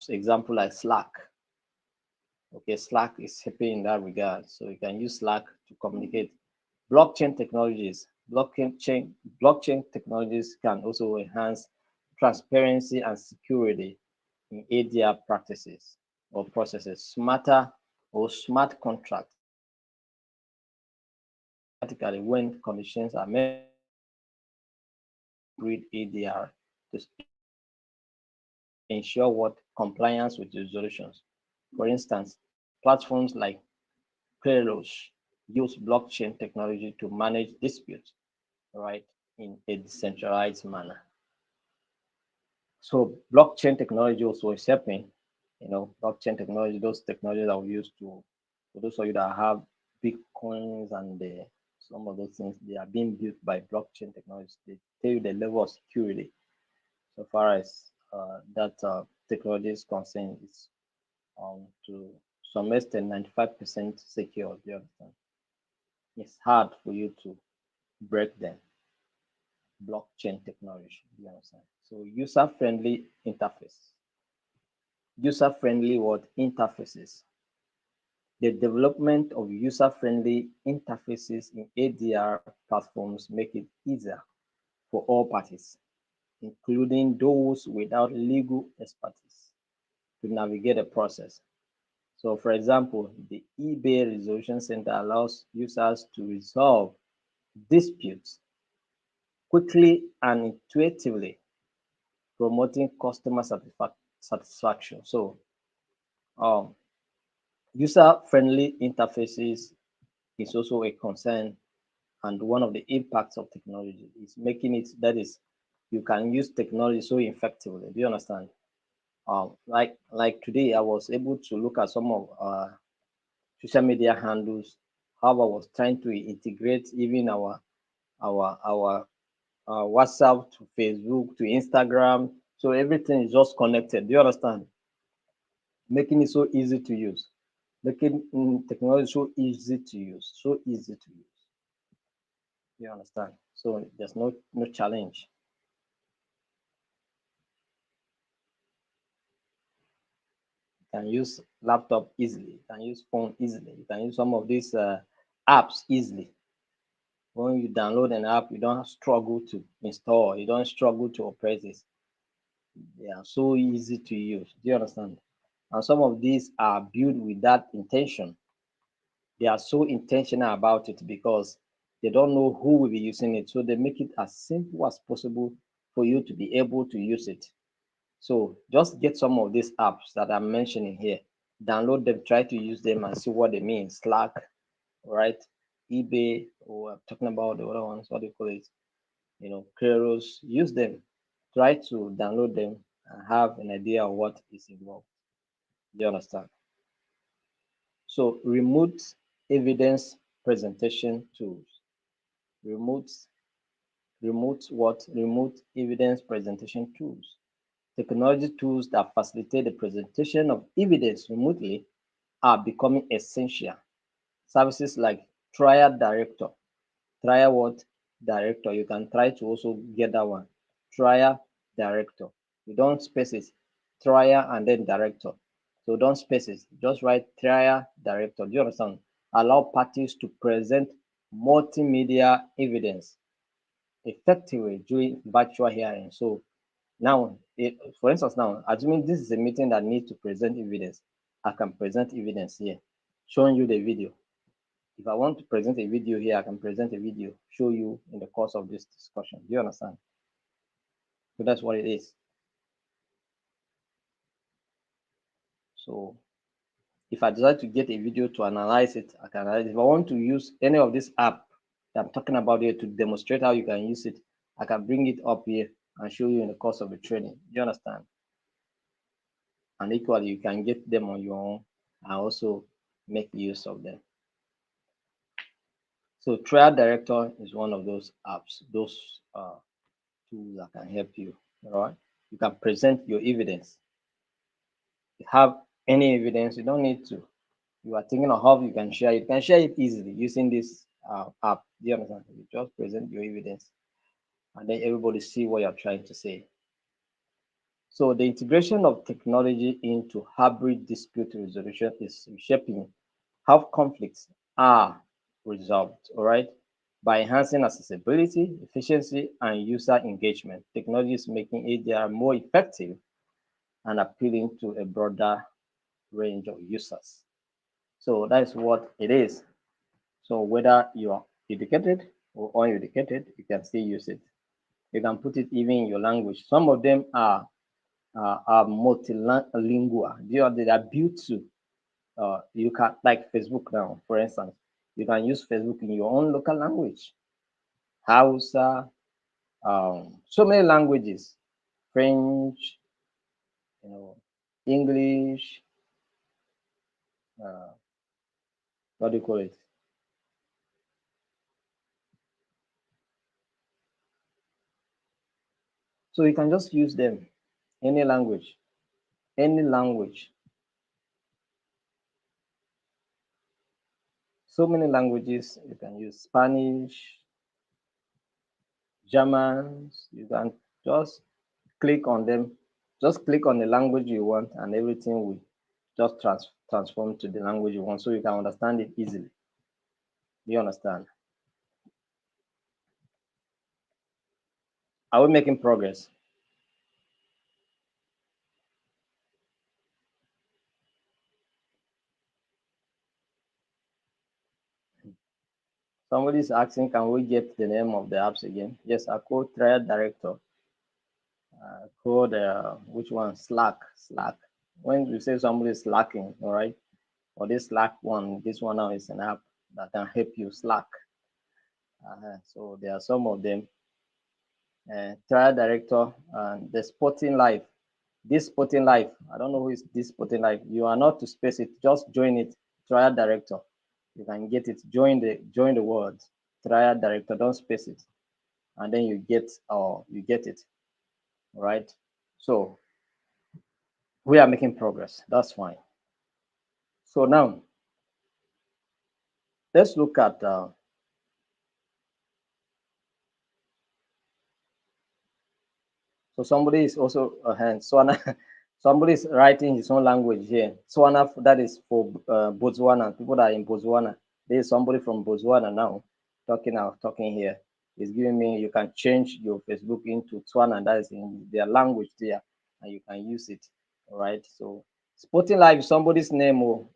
Example like Slack. Okay, Slack is helping in that regard. So you can use Slack to communicate. Blockchain technologies. Blockchain technologies can also enhance transparency and security in ADR practices or processes. Smarter or smart contracts automatically when conditions are met with ADR to ensure what compliance with resolutions. For instance, platforms like Cleros use blockchain technology to manage disputes, right, in a decentralized manner. So blockchain technology also is helping, blockchain technology, those technologies that we use for those of you that have Bitcoins and some of those things, they are being built by blockchain technology. They tell you the level of security so far as that technology is concerned. It's to some extent 95% secure. Do you understand? It's hard for you to break them. Blockchain technology. Do you understand? So user-friendly interface. User-friendly what interfaces. The development of user-friendly interfaces in ADR platforms make it easier for all parties, including those without legal expertise, to navigate the process. So, for example, the eBay Resolution Center allows users to resolve disputes quickly and intuitively, promoting customer satisfaction. So, um, user-friendly interfaces is also a concern, and one of the impacts of technology is making it that is you can use technology so effectively. Do you understand? Like today, I was able to look at some of social media handles, how I was trying to integrate even our WhatsApp to Facebook to Instagram. So everything is just connected. Do you understand? Making it so easy to use, making technology so easy to use, so easy to use. You understand? So there's no challenge. You can use laptop easily. You can use phone easily. You can use some of these apps easily. When you download an app, you don't struggle to install. You don't struggle to operate it. They are so easy to use. Do you understand? And some of these are built with that intention. They are so intentional about it because they don't know who will be using it. So they make it as simple as possible for you to be able to use it. So just get some of these apps that I'm mentioning here, download them, try to use them and see what they mean. Slack, right? eBay, or I'm talking about the other ones, what do you call it? Keros, use them. Try to download them and have an idea of what is involved. Do you understand? So remote evidence presentation tools. Remote, remote evidence presentation tools. Technology tools that facilitate the presentation of evidence remotely are becoming essential. Services like Trial Director, Trial what? Director. You can try to also get that one. Trial Director. You don't space it. Trial and then Director. So don't space it. Just write Trial Director. Do you understand? allow parties to present multimedia evidence effectively during virtual hearing. So now, for instance, now, assuming this is a meeting that needs to present evidence, I can present evidence here, showing you the video. If I want to present a video here, I can present a video, show you in the course of this discussion. Do you understand? So that's what it is. So if I decide to get a video to analyze it, I can analyze it. If I want to use any of this app that I'm talking about here to demonstrate how you can use it, I can bring it up here and show you in the course of the training. Do you understand? And equally, you can get them on your own and also make use of them. So Trial Director is one of those apps, those tools that can help you. All right, you can present your evidence. You have any evidence, you don't need to. You are thinking of how you can share it. You can share it easily using this app. Do you understand? You just present your evidence, and then everybody see what you're trying to say. So the integration of technology into hybrid dispute resolution is reshaping how conflicts are resolved, all right? By enhancing accessibility, efficiency, and user engagement, technology is making ADR more effective and appealing to a broader range of users. So that's what it is. So whether you are educated or uneducated, you can still use it. You can put it even in your language. Some of them are multilingual. They are built to you can, like Facebook now, for instance, you can use Facebook in your own local language, Hausa, so many languages, French, you know, English, uh, what do you call it? So you can just use them, any language, any language. So many languages you can use Spanish, Germans. You can just click on them. Just click on the language you want, and everything will just transform to the language you want, so you can understand it easily. Do you understand? Are we making progress? Somebody is asking, can we get the name of the apps again? Yes, I code trial director. Code which one? Slack. Slack. When you say somebody is slacking, all right, or this Slack one, this one now is an app that can help you slack. So there are some of them. Trial director and the sporting life. This sporting life, I don't know who is this sporting life. You are not to space it, just join it. Trial director. You can get it. Join the word. Trial director, don't space it. And then you get it. Right? So we are making progress. That's fine. So now let's look at so somebody is also Swana. Somebody is writing his own language here. Swana, that is for Botswana. People that are in Botswana. There is somebody from Botswana now talking here. He's giving me. You can change your Facebook into Tswana. That is in their language there, and you can use it. All right. So Sporting Life is somebody's name. Oh,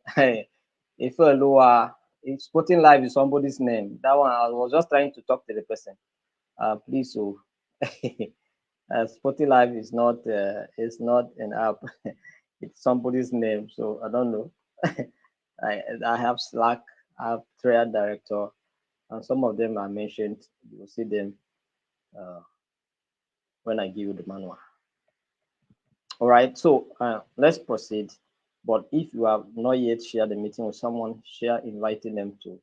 if lower, if Sporting Life is somebody's name. That one I was just trying to talk to the person. Please, so. Sporty Life is not an app. It's somebody's name, so I don't know. I have Slack, I have Triad Director, and some of them are mentioned. You will see them uh, when I give you the manual. All right, so let's proceed. But if you have not yet shared the meeting with someone, share inviting them to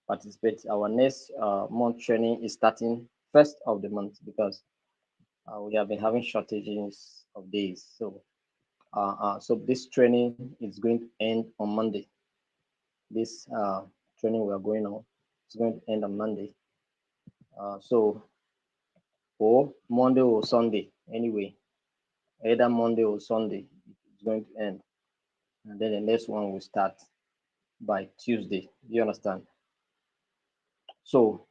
participate. Our next month training is starting first of the month because we have been having shortages of days. So this training is going to end on Monday. This training we are going on is going to end on Monday. So or Monday or Sunday, anyway, either Monday or Sunday, it's going to end, and then the next one will start. by Tuesday. Do you understand? So,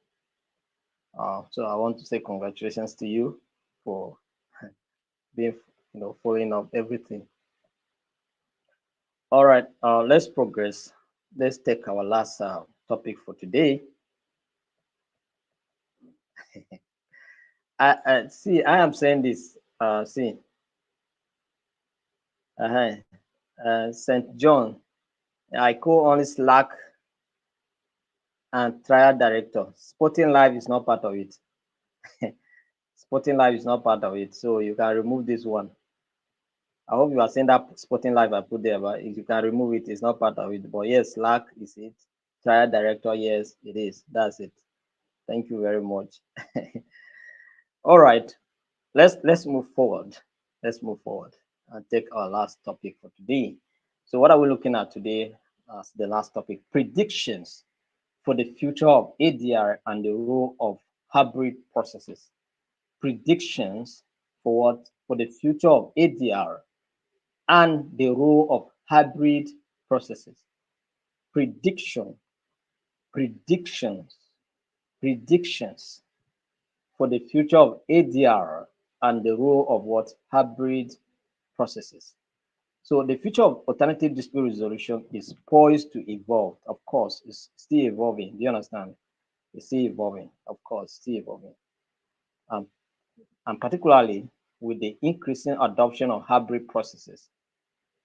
so I want to say congratulations to you for being, following up everything. All right, let's progress. Let's take our last topic for today. I see. I am saying this. See, uh, Saint John. I co only Slack and trial director. Sporting Live is not part of it. Sporting Live is not part of it, so you can remove this one. I hope you are saying that Sporting Live I put there, but if you can remove it, it's not part of it. But yes, Slack is it. Trial director, yes, it is. That's it. Thank you very much. All right, let's move forward. Let's move forward and take our last topic for today. So, what are we looking at today as the last topic? Predictions for the future of ADR and the role of hybrid processes. Predictions for what? For the future of ADR and the role of hybrid processes. Prediction, predictions, predictions for the future of ADR and the role of what? Hybrid processes. So the future of alternative dispute resolution is poised to evolve. Of course, it's still evolving. Do you understand? It's still evolving. Of course, still evolving. Um, and particularly with the increasing adoption of hybrid processes.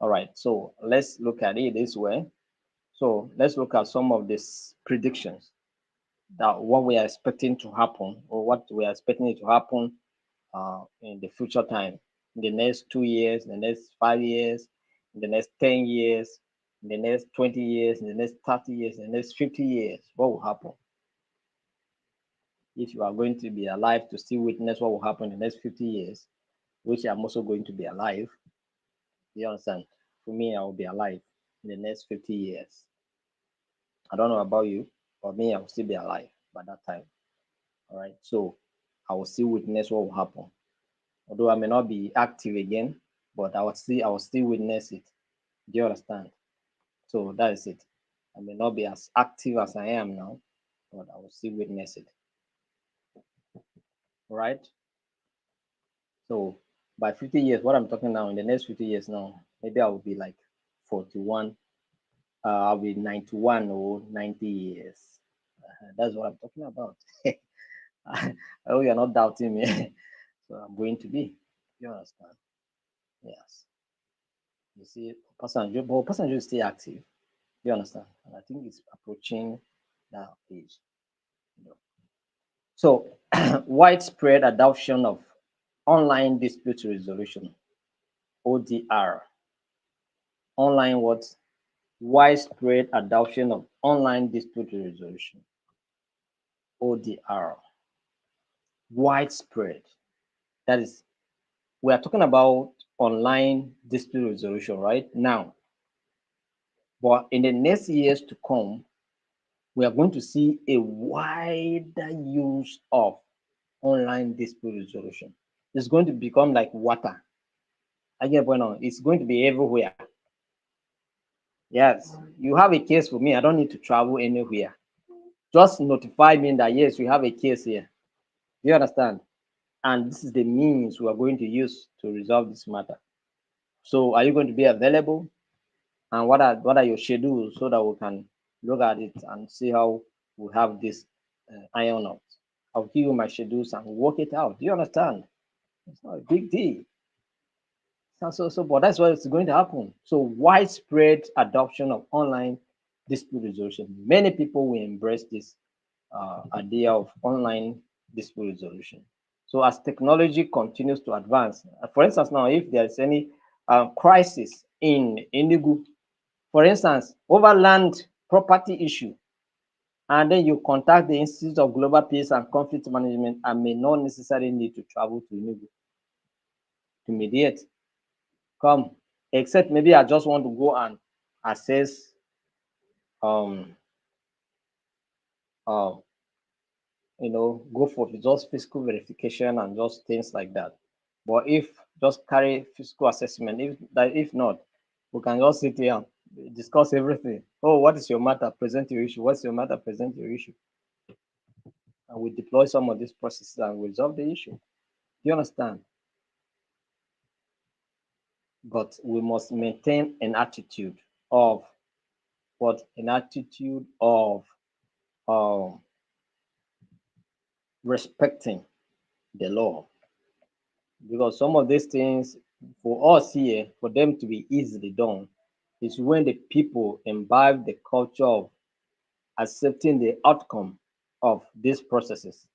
All right, so let's look at it this way. So let's look at some of these predictions that what we are expecting to happen or what we are expecting it to happen in the future time, in the next 2 years, in the next 5 years, in the next 10 years, in the next 20 years, in the next 30 years, in the next 50 years. What will happen? If you are going to be alive to still witness what will happen in the next 50 years, which I'm also going to be alive, you understand? For me, I will be alive in the next 50 years. I don't know about you, but me, I will still be alive by that time. All right. So I will still witness what will happen. Although I may not be active again, but I will still witness it. Do you understand? So that is it. I may not be as active as I am now, but I will still witness it. All right. So by 50 years, what I'm talking now in the next 50 years now, maybe I will be like 41. I'll be 91 or 90 years. That's what I'm talking about. I hope you're not doubting me. So I'm going to be. You understand? Yes. You see, Passenger is still active. You understand? And I think it's approaching that age. You know. So, widespread adoption of online dispute resolution, ODR. Online what? Widespread adoption of online dispute resolution, ODR. Widespread. That is, we are talking about online dispute resolution right now. But in the next years to come, we are going to see a wider use of online dispute resolution. It's going to become like water. I get going on. It's going to be everywhere. Yes, you have a case for me. I don't need to travel anywhere. Just notify me that yes, we have a case here. Do you understand? And this is the means we are going to use to resolve this matter. So, are you going to be available? And what are your schedules so that we can look at it and see how we have this iron out? I'll give you my schedules and work it out. Do you understand? It's not a big deal. But that's what is going to happen. So widespread adoption of online dispute resolution. Many people will embrace this idea of online dispute resolution. So as technology continues to advance, for instance, now if there is any crisis in Enugu, for instance, over land property issue, and then you contact the Institute of Global Peace and Conflict Management and may not necessarily need to travel to Enugu to mediate. Come, except maybe I just want to go and assess um uh go for just physical verification and just things like that. But if just carry physical assessment, if not, we can just sit here discuss everything. Oh, what is your matter? Present your issue. What's your matter? Present your issue. And we deploy some of these processes and resolve the issue. Do you understand? But we must maintain an attitude of what? An attitude of um, respecting the law. Because some of these things, for us here, for them to be easily done, is when the people imbibe the culture of accepting the outcome of these processes.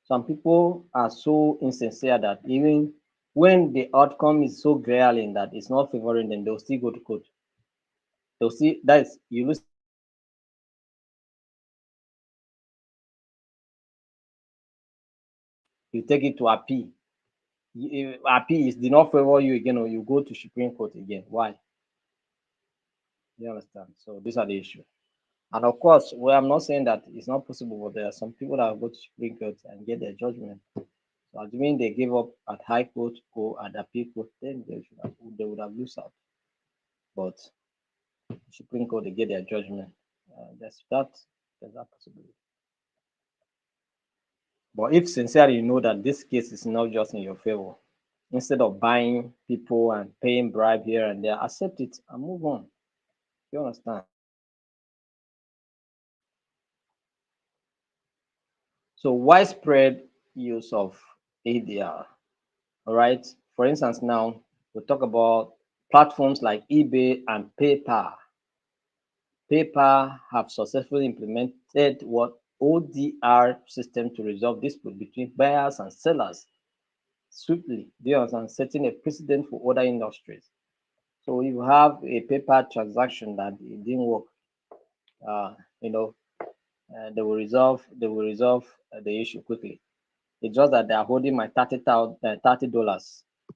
Some people are so insincere that even when the outcome is so glaring that it's not favoring them, they'll still go to court. They'll see that is you lose you take it to appeal. If appeal is did not favor you again, or you go to Supreme Court again. Why? You understand? So these are the issues. And of course, well, I'm not saying that it's not possible, but there are some people that go to Supreme Court and get their judgment. So assuming they give up at High Court or at Appeal Court, then they would have lost out. But Supreme Court, they get their judgment. There's that possibility. But if sincerely you know that this case is not just in your favor, instead of buying people and paying bribe here and there, accept it and move on. You understand? So widespread use of ADR. All right. For instance, now we'll talk about platforms like eBay and PayPal. PayPal have successfully implemented what ODR system to resolve dispute between buyers and sellers swiftly. They are setting a precedent for other industries. So if you have a PayPal transaction that it didn't work, uh, you know, they will resolve the issue quickly. It's just that they are holding my $30.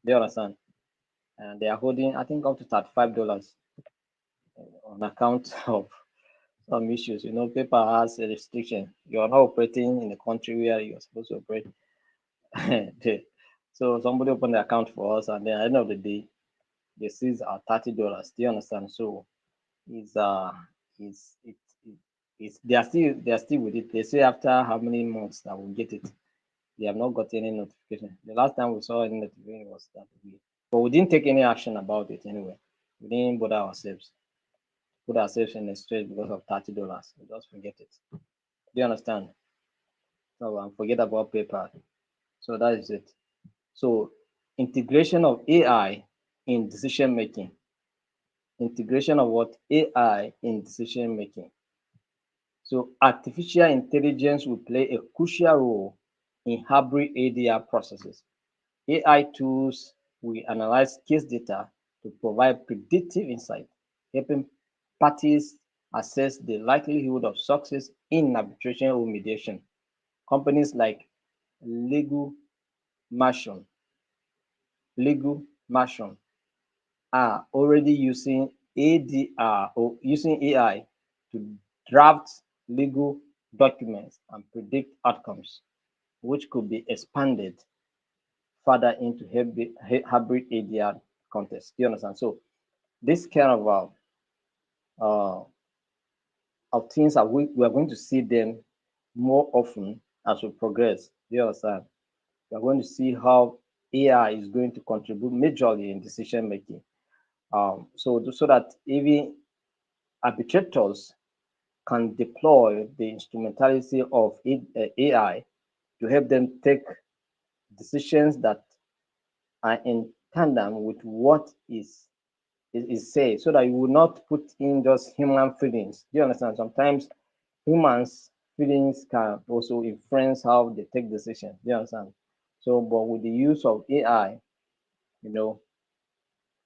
Do you understand? And they are holding, I think, up to $35 on account of some issues. PayPal has a restriction. You are not operating in the country where you're supposed to operate. So somebody opened the account for us, and then at the end of the day, they seize our $30. Do you understand? So it's it's it, it it's they are still with it. They say after how many months that we'll get it. They have not got any notification. The last time we saw any notification was that week. But we didn't take any action about it anyway. We didn't bother ourselves, put ourselves in a stress because of $30. We just forget it. Do you understand? So forget about PayPal. So that is it. So integration of AI in decision making. Integration of what? AI in decision making. So artificial intelligence will play a crucial role in hybrid ADR processes. AI tools will analyze case data to provide predictive insight, helping parties assess the likelihood of success in arbitration or mediation. Companies like Legal Mation, Legal Mation are already using ADR or using AI to draft legal documents and predict outcomes, which could be expanded further into hybrid ADR context. Do you understand? So this kind uh, of things we are going to see them more often as we progress. Do you understand? We are going to see how AI is going to contribute majorly in decision making. So that even arbitrators can deploy the instrumentality of AI to help them take decisions that are in tandem with what is said, so that you will not put in just human feelings. Do you understand? Sometimes humans' feelings can also influence how they take decisions. Do you understand? So, but with the use of AI, you know,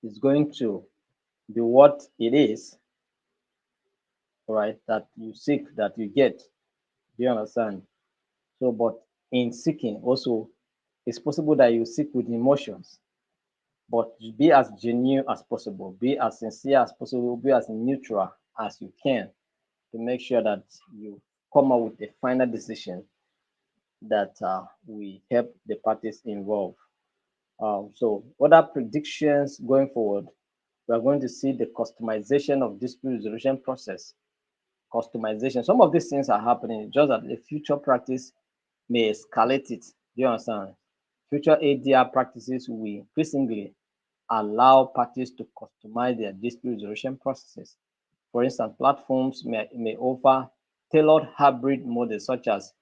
it's going to be what it is, right? That you seek, that you get. Do you understand? So, but in seeking, also, it's possible that you seek with emotions, but be as genuine as possible, be as sincere as possible, be as neutral as you can to make sure that you come up with a final decision that will help the parties involved. So other predictions going forward, we are going to see the customization of dispute resolution process. Customization. Some of these things are happening, just that the future practice may escalate it. Do you understand? Future ADR practices will increasingly allow parties to customize their dispute resolution processes. For instance, platforms may offer tailored hybrid models such as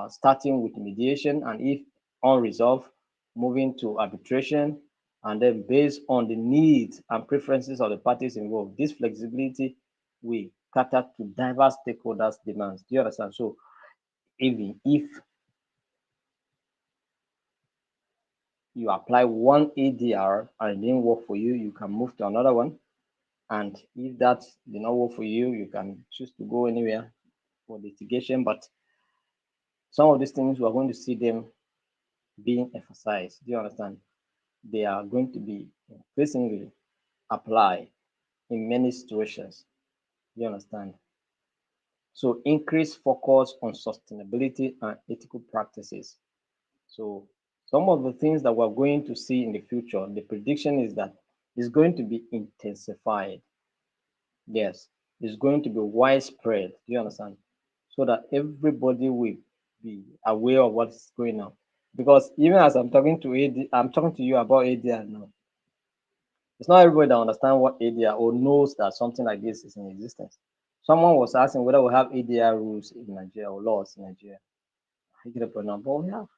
starting with mediation and if unresolved, moving to arbitration, and then based on the needs and preferences of the parties involved. This flexibility will cater to diverse stakeholders' demands. Do you understand? So even if you apply one ADR and it didn't work for you, you can move to another one. And if that did not work for you, you can choose to go anywhere for litigation. But some of these things we are going to see them being emphasized. Do you understand? They are going to be increasingly applied in many situations. Do you understand? So increase focus on sustainability and ethical practices. So some of the things that we're going to see in the future, the prediction is that it's going to be intensified. Yes, it's going to be widespread. Do you understand? So that everybody will be aware of what's going on. Because even as I'm talking to I'm talking to you about ADR now. It's not everybody that understands what ADR or knows that something like this is in existence. Someone was asking whether we have ADR rules in Nigeria or laws in Nigeria. I get up and but we have.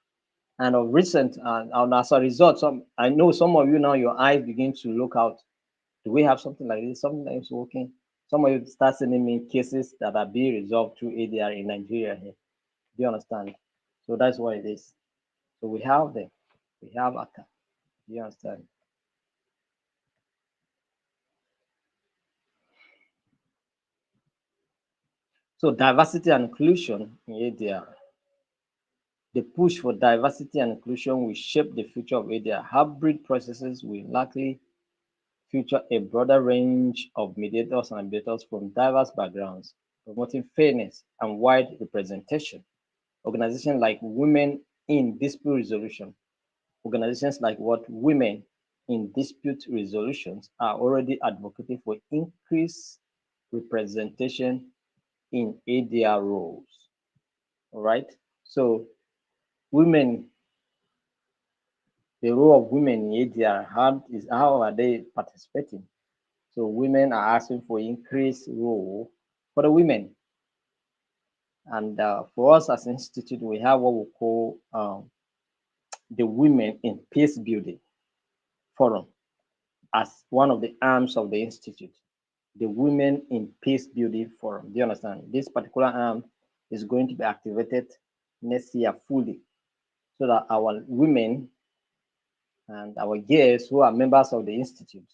And of recent, and as a result, I know some of you now, your eyes begin to look out. Do we have something like this? Something that is working? Some of you start sending me cases that are being resolved through ADR in Nigeria here. Do you understand? So that's what it is. So we have them. We have ACA. Do you understand? So diversity and inclusion in ADR. The push for diversity and inclusion will shape the future of ADR. Hybrid processes will likely feature a broader range of mediators and arbitrators from diverse backgrounds, promoting fairness and wide representation. Organizations like Women in Dispute Resolution, organizations like what Women in Dispute Resolutions are already advocating for increased representation in ADR roles. All right. So women, the role of women in ADR, how are they participating? So women are asking for increased role for the women. And for us as an institute, we have what we call the Women in Peace Building Forum as one of the arms of the institute. The Women in Peace Building Forum. Do you understand? This particular arm is going to be activated next year fully so that our women and our guests who are members of the institute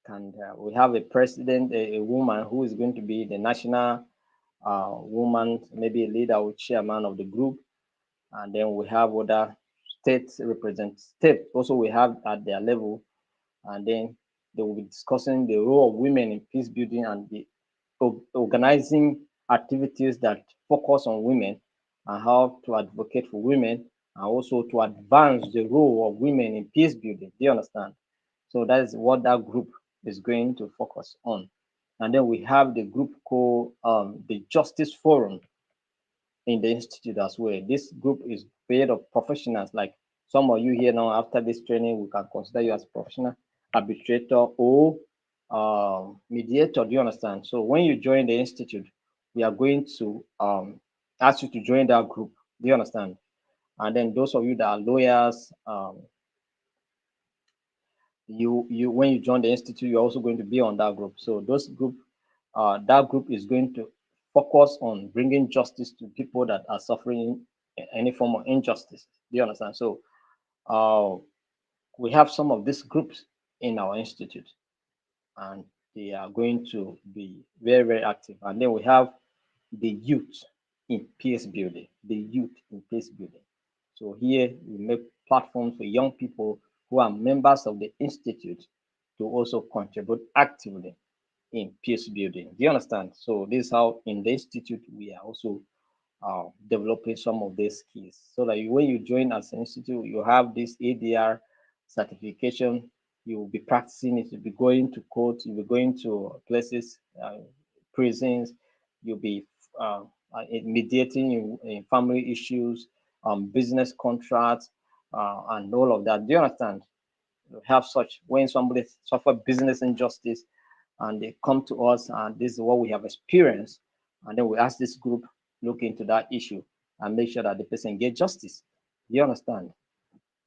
can, we have a president, a woman who is going to be the national woman, maybe a leader or chairman of the group. And then we have other states represent state also we have at their level. And then they will be discussing the role of women in peace building and the organizing activities that focus on women and how to advocate for women and also to advance the role of women in peace building. Do you understand? So that is what that group is going to focus on. And then we have the group called the Justice Forum in the institute as well. This group is made of professionals like some of you here now. After this training, we can consider you as professional arbitrator or mediator. Do you understand? So when you join the institute, we are going to ask you to join that group. Do you understand? And then those of you that are lawyers, you when you join the institute, you're also going to be on that group. So those group, that group is going to focus on bringing justice to people that are suffering any form of injustice. Do you understand? So we have some of these groups in our institute, and they are going to be very, very active. And then we have the youth in peace building, the youth in peace building. So here we make platforms for young people who are members of the institute to also contribute actively in peace building. Do you understand? So this is how in the institute we are also developing some of these skills so that when you join as an institute, you have this ADR certification. You will be practicing it. You'll be going to court. You'll be going to places, prisons. You'll be uh, mediating in family issues, business contracts, and all of that. Do you understand? You have such when somebody suffer business injustice and they come to us and this is what we have experienced, and then we ask this group look into that issue and make sure that the person get justice. Do you understand?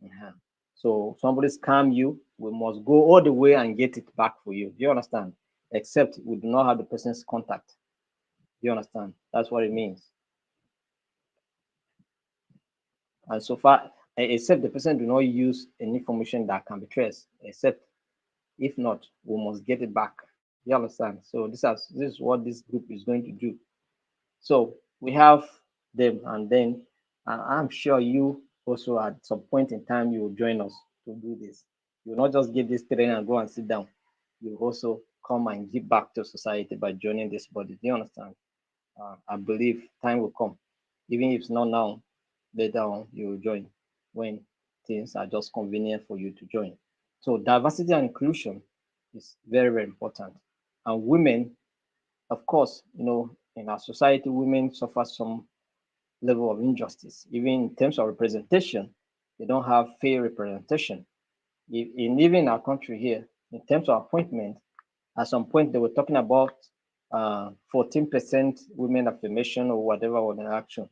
Uh-huh. So somebody scam you, we must go all the way and get it back for you. Do you understand? Except we do not have the person's contact. Do you understand? That's what it means. And so far, except the person do not use any information that can be traced, except if not, we must get it back. You understand? So this is what this group is going to do. So we have them, and then I'm sure you also at some point in time you will join us to do this. You will not just give this training and go and sit down. You also come and give back to society by joining this body. Do you understand? I believe time will come, even if it's not now, later on you will join when things are just convenient for you to join. So diversity and inclusion is very, very important. And women, of course, in our society, women suffer some level of injustice. Even in terms of representation, they don't have fair representation. Even in our country here, in terms of appointment, at some point they were talking about 14% women affirmation or whatever on an action.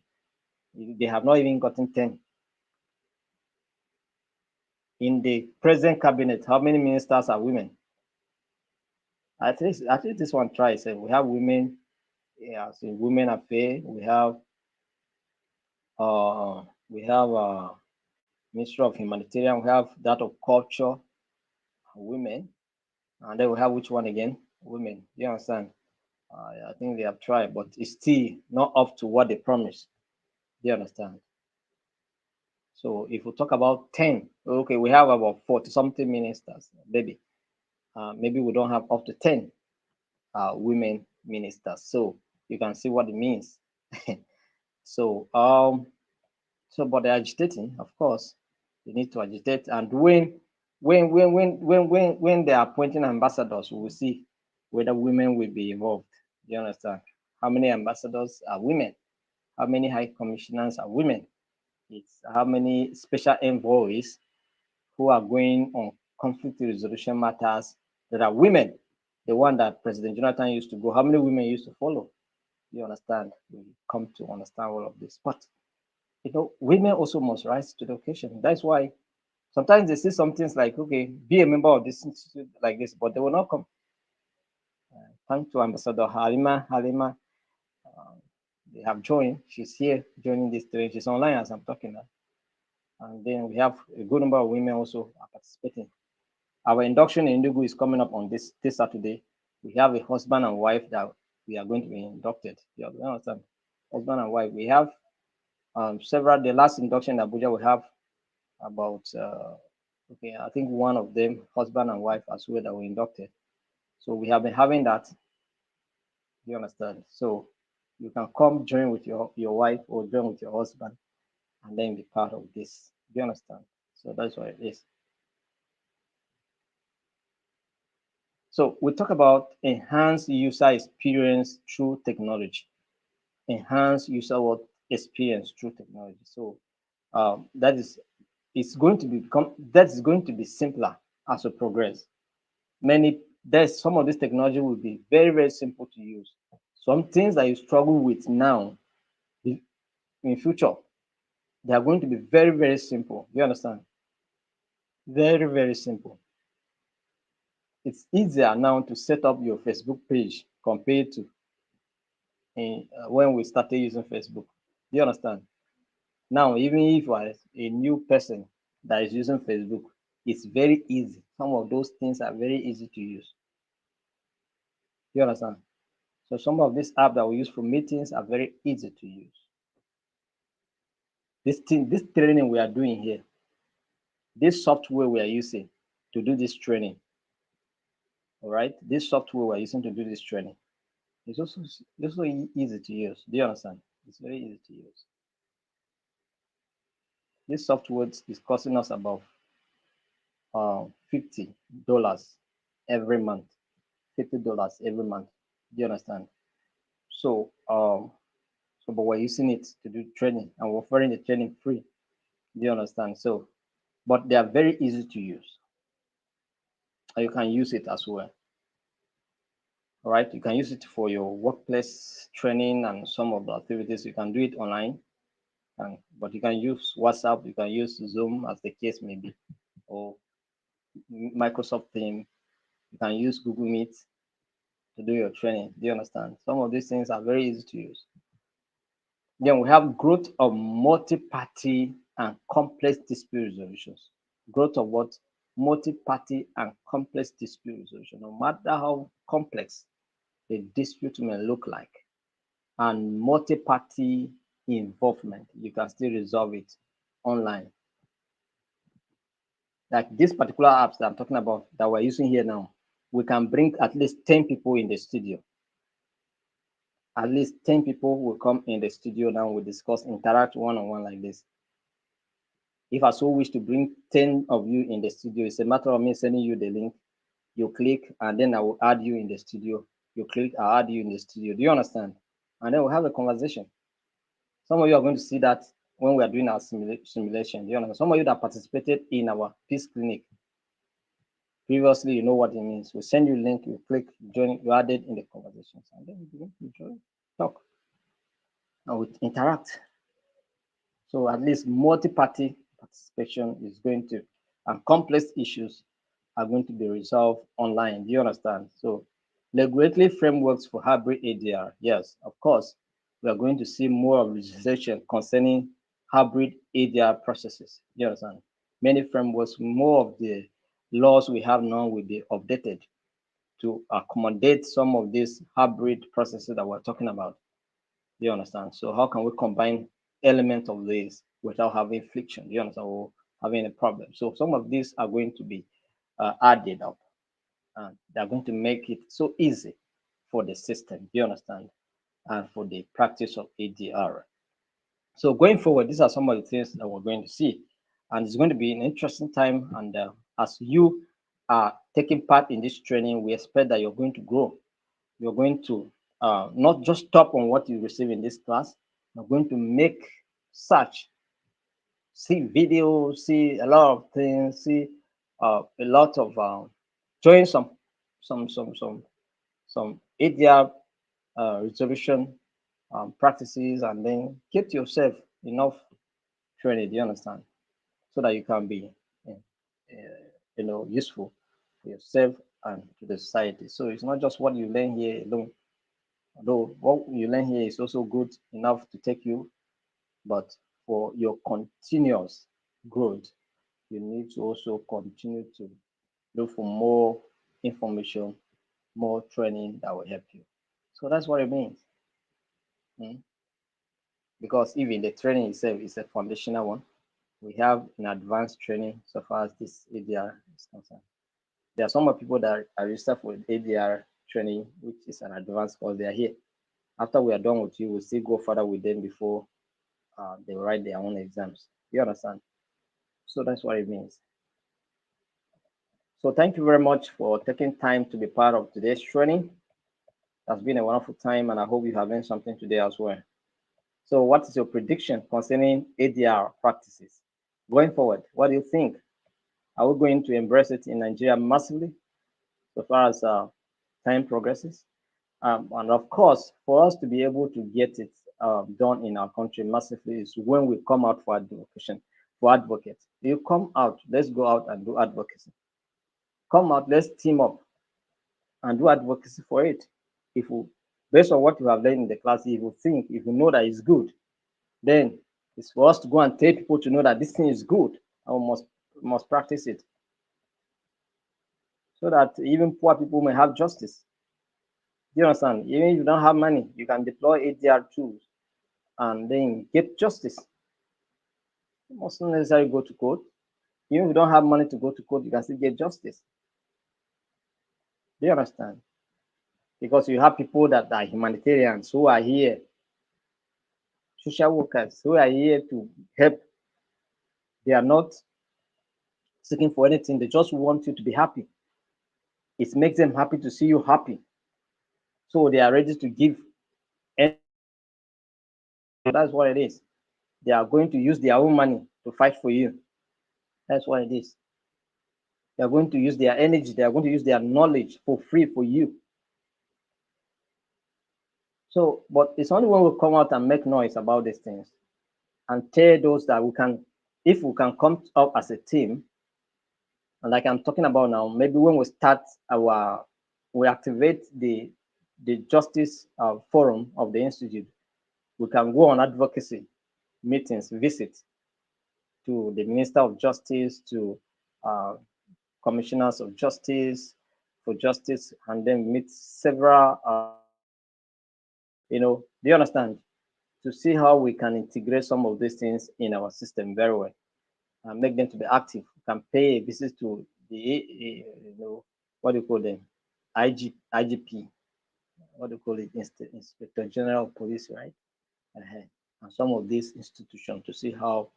They have not even gotten 10. In the present cabinet, how many ministers are women? At least this one tries. We have women, yeah, so women affairs. We have Ministry of Humanitarian. We have that of Culture, women, and then we have which one again? Women. You understand? I think they have tried, but it's still not up to what they promised. Do you understand? So if we talk about 10, okay, we have about 40 something ministers, maybe. Maybe we don't have up to 10 women ministers. So you can see what it means. So but they're agitating, of course. They need to agitate. And when they are appointing ambassadors, we will see whether women will be involved. Do you understand? How many ambassadors are women? How many high commissioners are women? It's how many special envoys who are going on conflict resolution matters that are women. The one that President Jonathan used to go, how many women used to follow? You understand? We come to understand all of this. But women also must rise to the occasion. That's why sometimes they say some things like, okay, be a member of this institute like this, but they will not come. Thanks to Ambassador Halima, uh, they have joined. She's here joining this training. She's online as I'm talking now. And then we have a good number of women also are participating. Our induction in Indigo is coming up on this Saturday. We have a husband and wife that we are going to be inducted. You understand? Husband and wife. We have several. The last induction in Abuja, we have about okay, I think one of them, husband and wife as well, that were inducted. So we have been having that. You understand? So you can come join with your wife or join with your husband and then be part of this. Do you understand? So that's what it is. So we talk about enhanced user experience through technology. Enhanced user experience through technology. So that is it's going to become that is going to be simpler as we progress. There's some of this technology will be very, very simple to use. Some things that you struggle with now, in future, they are going to be very, very simple. Do you understand? Very, very simple. It's easier now to set up your Facebook page compared to when we started using Facebook. Do you understand? Now, even if you are a new person that is using Facebook, it's very easy. Some of those things are very easy to use. Do you understand? So some of these apps that we use for meetings are very easy to use. This training we are doing here, this software we are using to do this training, all right? This software we're using to do this training is also easy to use. Do you understand? It's very easy to use. This software is costing us about $50 every month. $50 every month. Do you understand? So but we're using it to do training and we're offering the training free. Do you understand? So but they are very easy to use. And you can use it as well. All right, you can use it for your workplace training and some of the activities. You can do it online, but you can use WhatsApp, you can use Zoom as the case may be, or Microsoft Team. You can use Google Meet to do your training. Do you understand? Some of these things are very easy to use. Then we have growth of multi-party and complex dispute resolutions. Growth of what? Multi-party and complex dispute resolution. No matter how complex the dispute may look like, and multi-party involvement, you can still resolve it online. Like this particular apps that I'm talking about that we're using here now, we can bring at least 10 people in the studio. At least 10 people will come in the studio now. We discuss, interact one-on-one like this. If I so wish to bring 10 of you in the studio, it's a matter of me sending you the link. You click, and then I will add you in the studio. You click, I'll add you in the studio. Do you understand? And then we'll have a conversation. Some of you are going to see that when we are doing our simulation. You know, some of you that participated in our peace clinic previously, you know what it means. We send you a link, you click, join, you added in the conversations, and then you begin to join, talk, and we interact. So at least multi-party participation is going to, and complex issues are going to be resolved online. Do you understand? So regulatory frameworks for hybrid ADR. Yes, of course, we are going to see more of legislation concerning hybrid ADR processes. Do you understand? Many frameworks, more of the laws we have now will be updated to accommodate some of these hybrid processes that we're talking about. Do you understand? So how can we combine elements of this without having friction? Do you understand? Or having a problem? So some of these are going to be added up, and they're going to make it so easy for the system. Do you understand? And for the practice of ADR. So going forward, these are some of the things that we're going to see, and it's going to be an interesting time. And as you are taking part in this training, we expect that you're going to grow. You're going to not just stop on what you receive in this class. You're going to make search, see videos, see a lot of things, see a lot of join some ADR resolution practices, and then get yourself enough training. Do you understand? So that you can be, useful for yourself and to the society. So it's not just what you learn here alone. Although what you learn here is also good enough to take you, but for your continuous growth, you need to also continue to look for more information, more training that will help you. So that's what it means. Mm. Because even the training itself is a foundational one. We have an advanced training so far as this ADR is concerned. There are some people that are registered for ADR training, which is an advanced course. They are here. After we are done with you, we'll still go further with them before they write their own exams. You understand? So that's what it means. So thank you very much for taking time to be part of today's training. That's been a wonderful time, and I hope you have learned something today as well. So what is your prediction concerning ADR practices going forward? What do you think? Are we going to embrace it in Nigeria massively so far as time progresses? And of course, for us to be able to get it done in our country massively is when we come out for advocacy, for advocates. You come out, let's go out and do advocacy. Come out, let's team up and do advocacy for it. If we, based on what you have learned in the class, if you think, if you know that it's good, then it's for us to go and tell people to know that this thing is good and we must practice it. So that even poor people may have justice. You understand? Even if you don't have money, you can deploy ADR tools and then get justice. You must not necessarily go to court. Even if you don't have money to go to court, you can still get justice. Do you understand? Because you have people that are humanitarians who are here, social workers who are here to help. They are not seeking for anything. They just want you to be happy. It makes them happy to see you happy. So they are ready to give anything to see you happy. So that's what it is. They are going to use their own money to fight for you. That's what it is. They are going to use their energy. They are going to use their knowledge for free for you. So, but it's only when we come out and make noise about these things and tell those that we can, if we can come up as a team, and like I'm talking about now, maybe when we start we activate the justice forum of the institute, we can go on advocacy meetings, visit to the Minister of Justice, to uh, commissioners of justice for justice, and then meet several do you understand? To see how we can integrate some of these things in our system very well and make them to be active. We can pay a visit to the, what do you call them? IGP, what do you call it? Inspector General of Police, right? Uh-huh. And some of these institutions to see how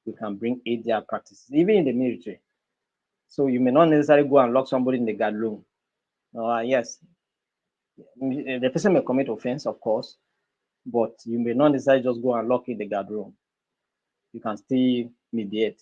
we can bring ADR practices, even in the military. So you may not necessarily go and lock somebody in the guard room. Yes, the person may commit offense, of course, but you may not necessarily just go and lock in the guard room. You can still mediate.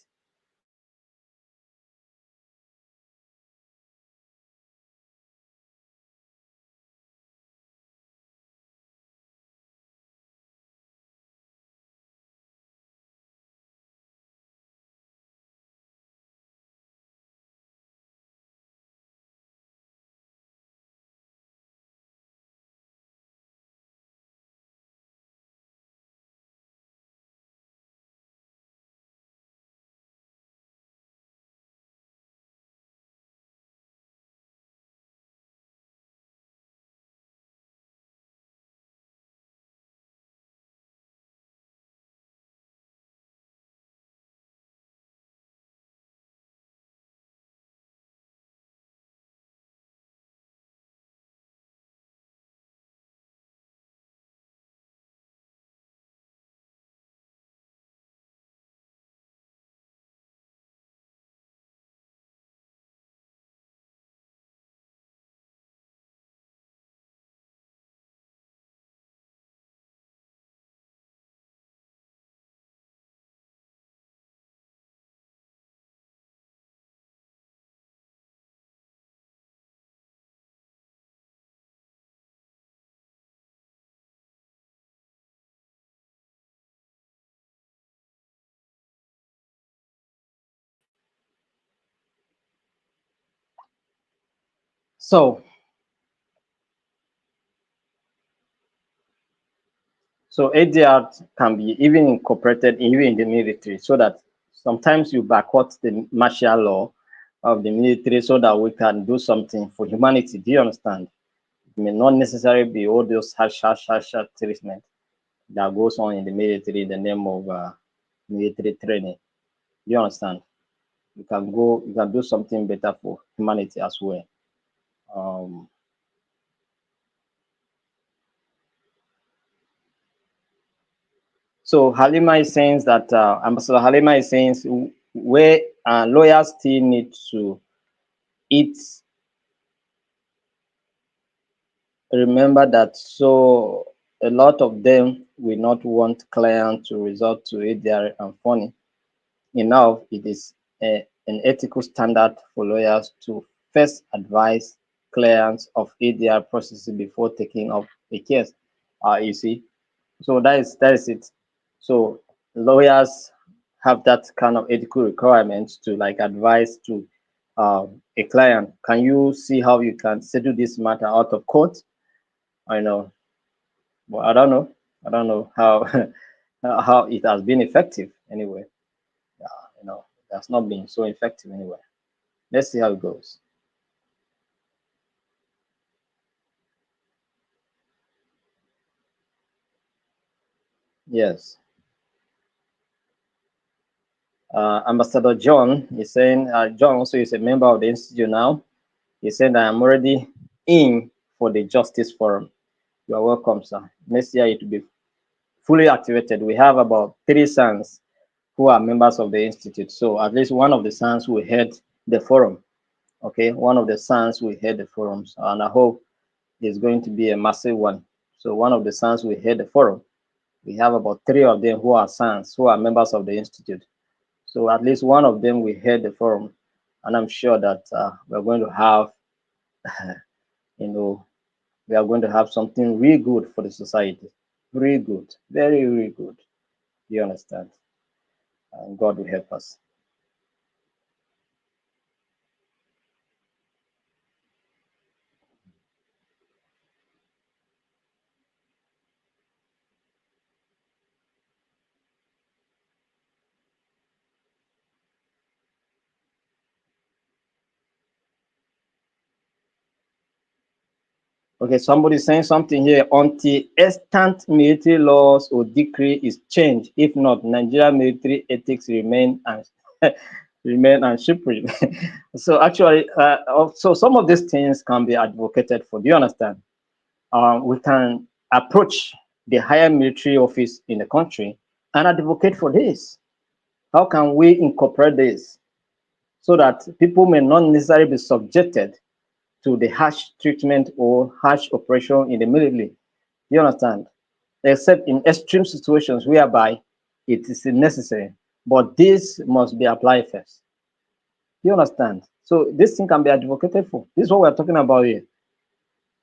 So, so ADR can be even incorporated even in the military, so that sometimes you backward the martial law of the military so that we can do something for humanity. Do you understand? It may not necessarily be all those harsh treatment that goes on in the military in the name of military training. Do you understand? You can do something better for humanity as well. Um, So Halima is saying that Ambassador Halima is saying where lawyers still need to eat. Remember that so a lot of them will not want clients to resort to ADR and funny. Enough, it is an ethical standard for lawyers to first advise clients of ADR processing before taking up a case. You see, so that is it. So lawyers have that kind of ethical requirements to like advise to a client. Can you see how you can settle this matter out of court? I know, but I don't know. I don't know how how it has been effective anyway. It has not been so effective anyway. Let's see how it goes. Yes. Ambassador John is saying, John also is a member of the institute now. He said, I am already in for the Justice Forum. You are welcome, sir. Next year it will be fully activated. We have about 3 sons who are members of the institute. So at least one of the sons will head the forum. Okay, one of the sons will head the forums, and I hope it's going to be a massive one. So one of the sons will head the forum. We have about three of them who are sons, who are members of the institute. So at least one of them will head the forum, and I'm sure that we're going to have, you know, we are going to have something really good for the society. Really good, very, really good. You understand? And God will help us. Okay, somebody saying something here. Until extant military laws or decree is changed, if not, Nigerian military ethics remain and remain unsuperior. So actually, so some of these things can be advocated for. Do you understand? We can approach the higher military office in the country and advocate for this. How can we incorporate this so that people may not necessarily be subjected to the harsh treatment or harsh operation in the military? You understand? Except in extreme situations whereby it is necessary. But this must be applied first. You understand? So this thing can be advocated for. This is what we're talking about here.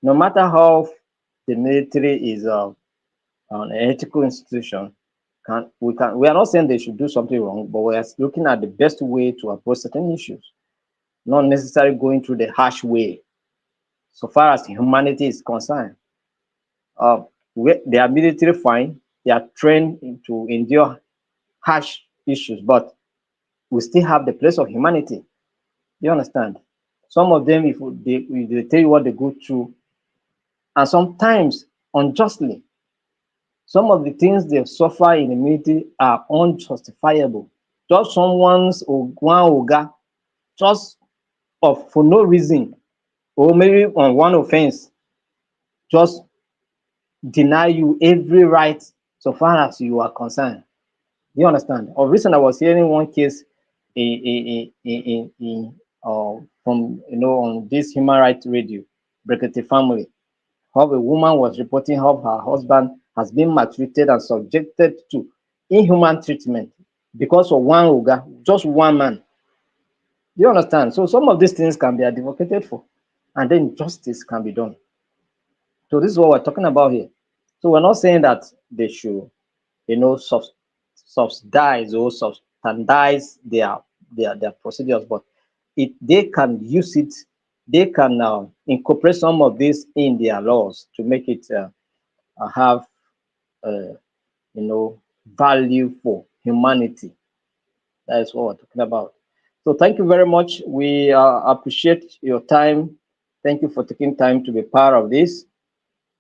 No matter how the military is an ethical institution, we are not saying they should do something wrong, but we are looking at the best way to approach certain issues, not necessarily going through the harsh way. So far as humanity is concerned, they are military fine, they are trained to endure harsh issues, but we still have the place of humanity. You understand? Some of them, if they tell you what they go through, and sometimes unjustly, some of the things they suffer in the military are unjustifiable. Just someone's one oga, just of for no reason, or maybe on one offense, just deny you every right so far as you are concerned. Do you understand? Of recent, I was hearing one case from on this human rights radio, Brekete family, how a woman was reporting how her husband has been maltreated and subjected to inhuman treatment because of one oga, just one man. Do you understand? So some of these things can be advocated for, and then justice can be done. So this is what we're talking about here. So we're not saying that they should, you know, subsidize or substandize their procedures, but they can use it, they can incorporate some of this in their laws to make it have uh, value for humanity. That is what we're talking about. So thank you very much. We appreciate your time. Thank you for taking time to be part of this.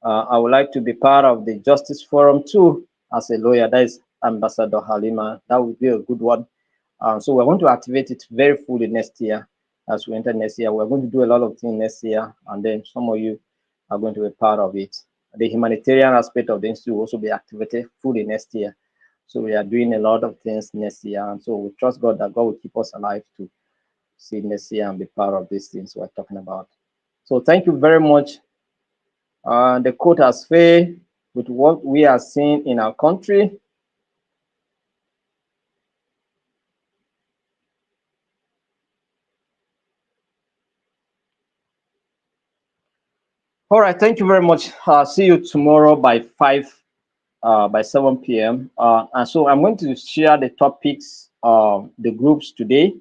I would like to be part of the Justice Forum too as a lawyer. That is Ambassador Halima. That would be a good one. So we're going to activate it very fully next year. As we enter next year, we're going to do a lot of things next year, and then some of you are going to be part of it. The humanitarian aspect of the institute will also be activated fully next year. So we are doing a lot of things next year, and so we trust God that God will keep us alive to see next year and be part of these things we're talking about. So thank you very much. The quote has failed with what we are seeing in our country. All right, thank you very much. See you tomorrow by 7 p.m. And so I'm going to share the topics, the groups today,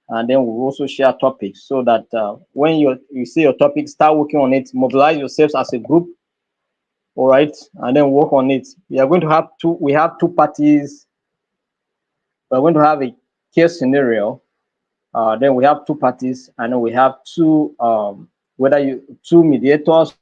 and then we'll also share topics so that when you see your topic, start working on it, mobilize yourselves as a group, all right, and then work on it. We have two parties. We're going to have a case scenario. Then we have two parties, and then we have two mediators